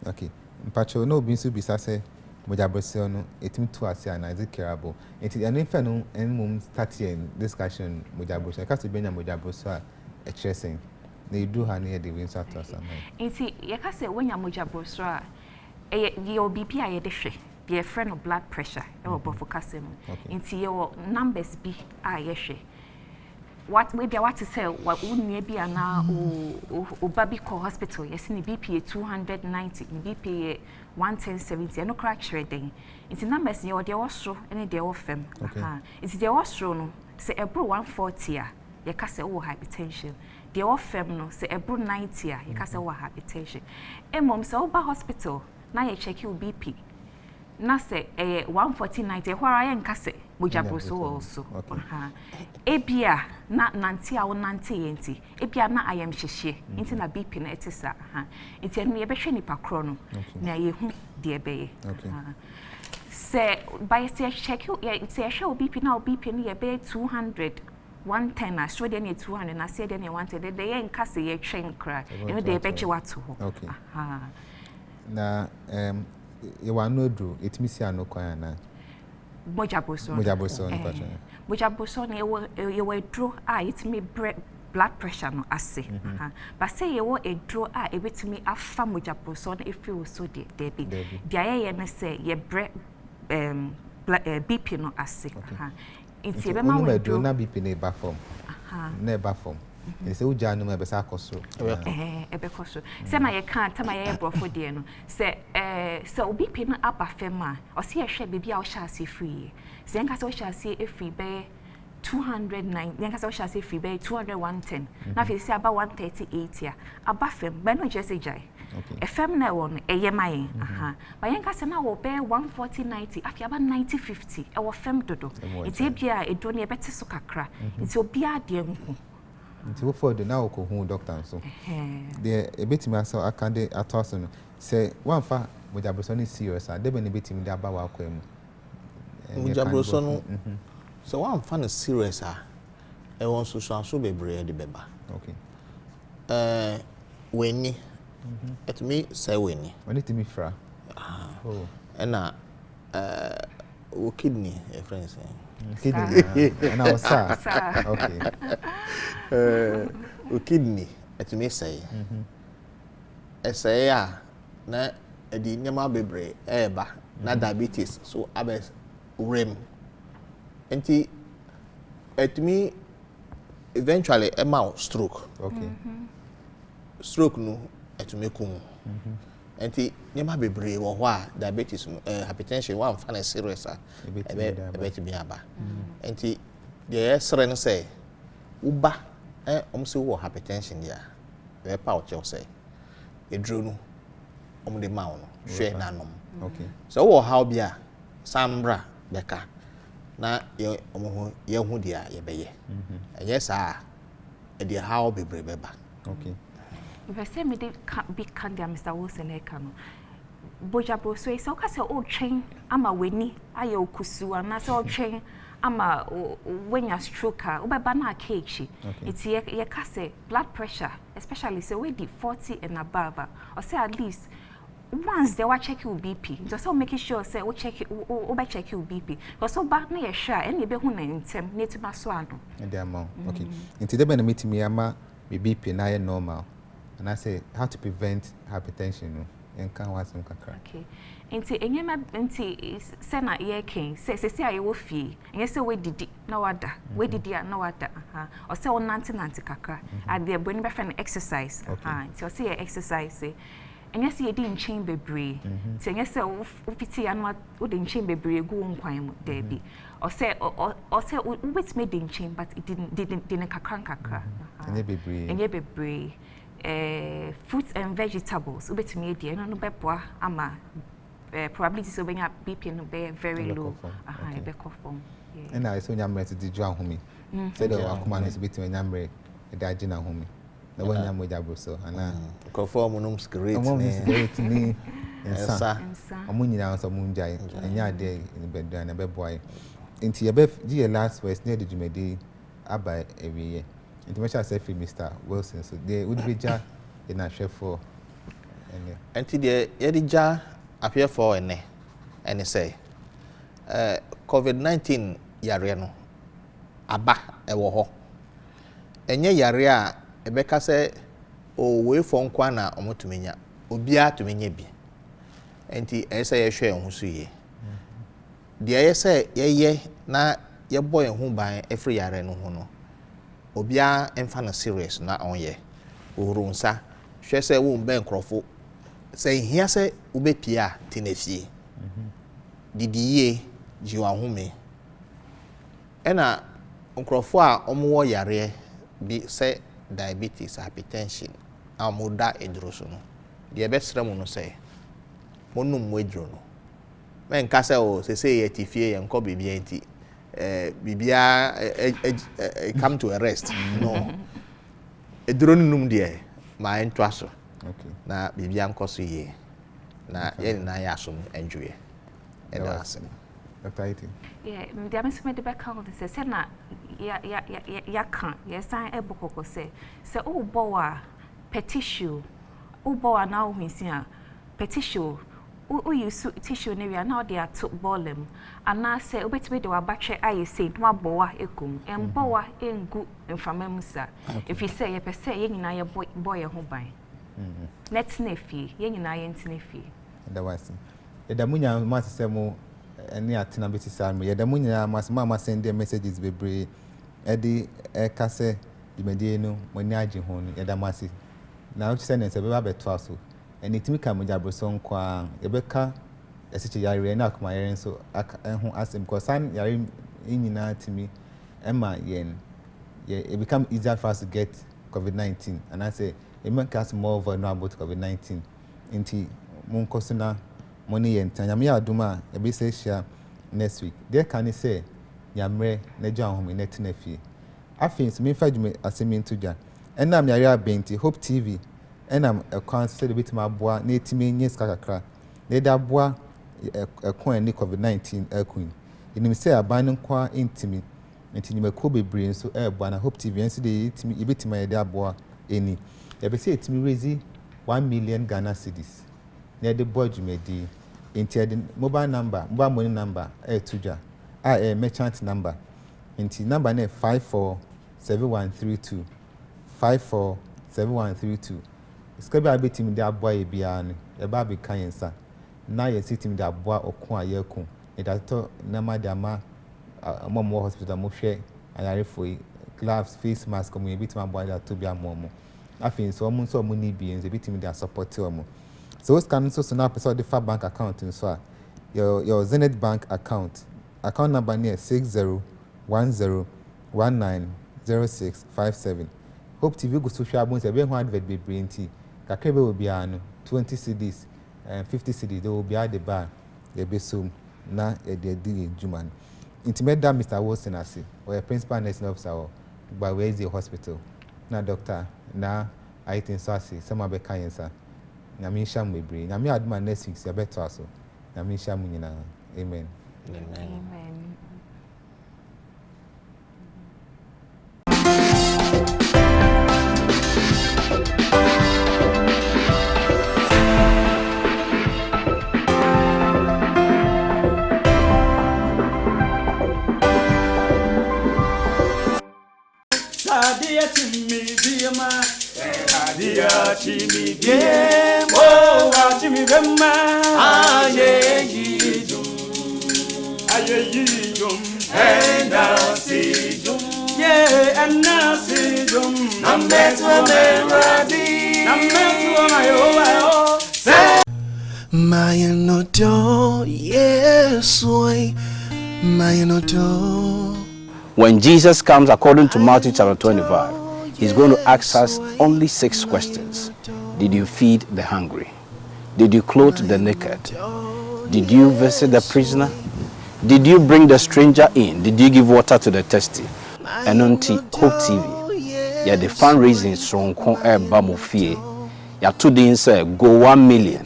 Okay. Pacho no being so say Mojabosono, it means to us and is carable. It is an infernal and mum starting discussion Mojabos. I can't be a Mojabosa a chasing. They do her near the winds at us. It's you can say when you're Mojabosra, your BP I had your friend of blood pressure, or Bofocassim. Into your numbers be what maybe I want to say what wouldn't maybe now or Babico Hospital, yes, in the BPA 290, in BPA 11070, and no crack shredding. It's the numbers in your dear Ostro and the off them. It's the Ostro, say a brew 140, you can say oh hypertension. The off them no say a brew 90, you can say oh hypertension. And mom say Oba Hospital, now you check your BP. Na say 140/90 where I am kase Mojabroso also. Ebia na nanti a wonante yenti. Ebia na I am hyehye. Nti na BP na etisa nti enu ye behwe nipa kro no na ye hu de ebeye. Say by say check you say show BP na BP no ye be 200 110 na so de na 200 na say de na 110 de ye nkase ye twen kra. Enu de beche wato ho. Na you are no do it means you are no kwana. Mojaboso. You were draw it me blood pressure no ase. But say you were a draw a bit me afa mojaboso if you so there be. Dia ye say ye BP no ase. It's ye ma we do na BP ne ba form. Ne ba form. They say uja no me be sa koso. Ebe koso. Say na ye kan ta ma ye brofo de no. Say so BP no aba fema. O se ye hwe bibia o sha ase free. Say nka se o sha ase free be 209 yanka so shall say free by 200 110 na fi say about 138 ya aba fem but no just jai fm na won eyemaye aha but yanka say na wo be 140 90 afi aba 90 50 e wo fem dodo iti bia edo na e beti so kakra iti obi ade nku nti wo for the na wo ko hu doctor so the e betimi asa akande atoso no say one fa mojabroso ni serious a debe ne betimi da aba wa akwam mojabroso no so one fan is serious e won so bebre de beba okay weni it me say weni when it me fra oh na o kidney e friends kidney and I was sad okay o kidney it me say e say na edi nyama bebre eba na diabetes so abes rem enti it me eventually a mouth stroke okay stroke no it me kum enti nyama bebre wo ho a diabetes hypertension one fan serious ebe ti bi aba enti the sere no say uba omse wo hypertension dia we pa o che say edro no de mawo no hwe na nom okay so wo how bia sambra beka na ye omo ye hu dia ye beye yes e dia how bebre beba okay if I say me dey big candy Mr. Wilson e ka no bojabo so e so ka say o twen ama weni aye okusu ana say o twen ama when you stroke o beba na cake it's ye ka say blood pressure especially say we di 40 and above or say at least once they were check your BP just so making sure say we check we check your BP because so back na ye sure and ye be hu na ntem na ti maso ano and the amount okay until they be na meet me ama me BP na ye normal and I say how to prevent hypertension no en kan wasem kakra okay enti enyema enti se na ye ken se aye wo fie enye se we didi na wada we didi na wada aha o se onante kakra and the boni be friend exercise aha enti o se ye exercise enye se ye di nchin bebre enti enye se wo fiti ya no wo di nchin bebre gu nkwan mu there bi o se wo betime di nchin but it didn't kakra enye bebre fruits and vegetables ubetimi edie no beboa ama probability so when your BP no be very low e be conform and I so nyamre to di jo ahumi say the akuma no ubetimi nyamre e da gina ahumi na when nyamwe jabo so ana conform no script ni ensa amunyina so munjai enya ade ni bedu na beboa nti ye be di last verse near the jumedi aba ewiye nti me sha say Mr. Wilson so they would be ja in a chef for nti de ye di ja appear for ene say COVID-19 yare no aba ewo ho enye yare a ebeka say o we for nkwa na omotumenya obi a tumenya bi nti say ye hwe ehun so ye de ye say ye na ye boy ehun ban every yare no ho no obi a emfa na serious na onye ohurunsa hwe say wo mbe nkrofo say hia say ubepia tinefie didiye jiwa home ena nkrofo a omwo yare bi say diabetes hypertension amoda edroso no de besrem no say monum modro no men ka say o say ye tifie ye nko bibia enti bibia come to a rest no edro num de ma entwaso okay na bibia nkoso ye na ye na ya so enjoy e da asem Dr. Iti yeah me am some de back on say na ya kan ye san e bokoko say o bowa petition o bowa na o hinsia petition o use tissue na we na dey at ballem ana say obetime de wa batwe aye say no abowa ekum embowa engu mfamamusa if you say ye pese ye nyina ye boy ho ban net na fie ye nyina ye ntine fie da wasi da munya masemo eni atina betisa me da munya masema send messages bebre edi kase dimedie no mani age ho no da masi na o say na se be ba beto aso eni timi ka mojabroso nkwa ebeka esiche yare na akoma yare nso hu asem ko san yare nyina timi Emma it become easier for us to get COVID-19, and I say it makes us more vulnerable to COVID-19. Inti munkosuna money and Tanyamia Duma a bit share next week. There can say Yamre Nejan home in Netenefi. I think me fajme as a mean to Jan. And I'm Yaya Benti, Hope TV, and I'm a concert bit my bois, Natimi, yes, Kakakra. Neda bois a coin COVID-19 air queen. In him say a binding qua intimate. Until you may be brain so airborne. I hope TV and see the bit my dear boy any. You be say it me raise 1 million Ghana cedis. Near the board you may do. Into the mobile money number, tuja. A merchant number. Into number 547132. 547132. Scabi a bit in the boy beyond a baby cancer. Now you're sitting that boy or qua yerkun. It has told Namadama. More hospital, more share, and I for gloves, face mask, coming a bit my boy that to be a mom. I think so, so money beings a bit in their support to them. So, what's coming so soon up? So, the Fab Bank account in so your Zenith Bank account number near 6010190657. Hope TV go social bonds, a very hard be brain tea. Kakebe will be 20 CDs and 50 CDs, they will be at the bar, they be soon. Na a dear Juman. Intimate that Mr. Wilson as or a principal nursing officer or by where is the hospital. Na doctor, na I think so see some of the cancer. Namisha may bring. Nami adma next week, a better also. Namisha munina. Amen. Amen. When Jesus comes, according to Matthew chapter 25, he's going to ask us only 6 questions. Did you feed the hungry? Did you clothe the naked? Did you visit the prisoner? Did you bring the stranger in? Did you give water to the thirsty? And on Hope TV, yeah, the fundraising strong bamofie. Ya today say go 1 million.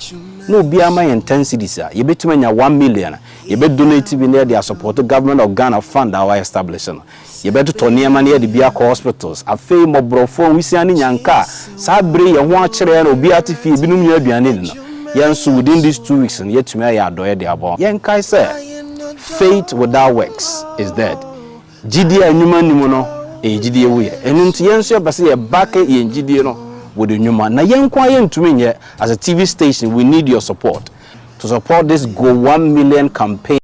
No be ama intensity sir. You bet me 1 million. You bet donate be near the support government of Ghana fund our establishment. You bet to turn near money at the Biako hospitals. A fame of brofo we see any yanka. Sabre ya one chere no be atifi binum ya bianin. Yansu within these 2 weeks and yet to me ya doye the abon. Yankai say faith without works is dead. Jidi enyuma nimuno jidi ewe. Enunti yensu ya basi ya bake jidi no with the nyuma. Na yenkwa yentume as a TV station we need your support to support this Go 1 Million campaign.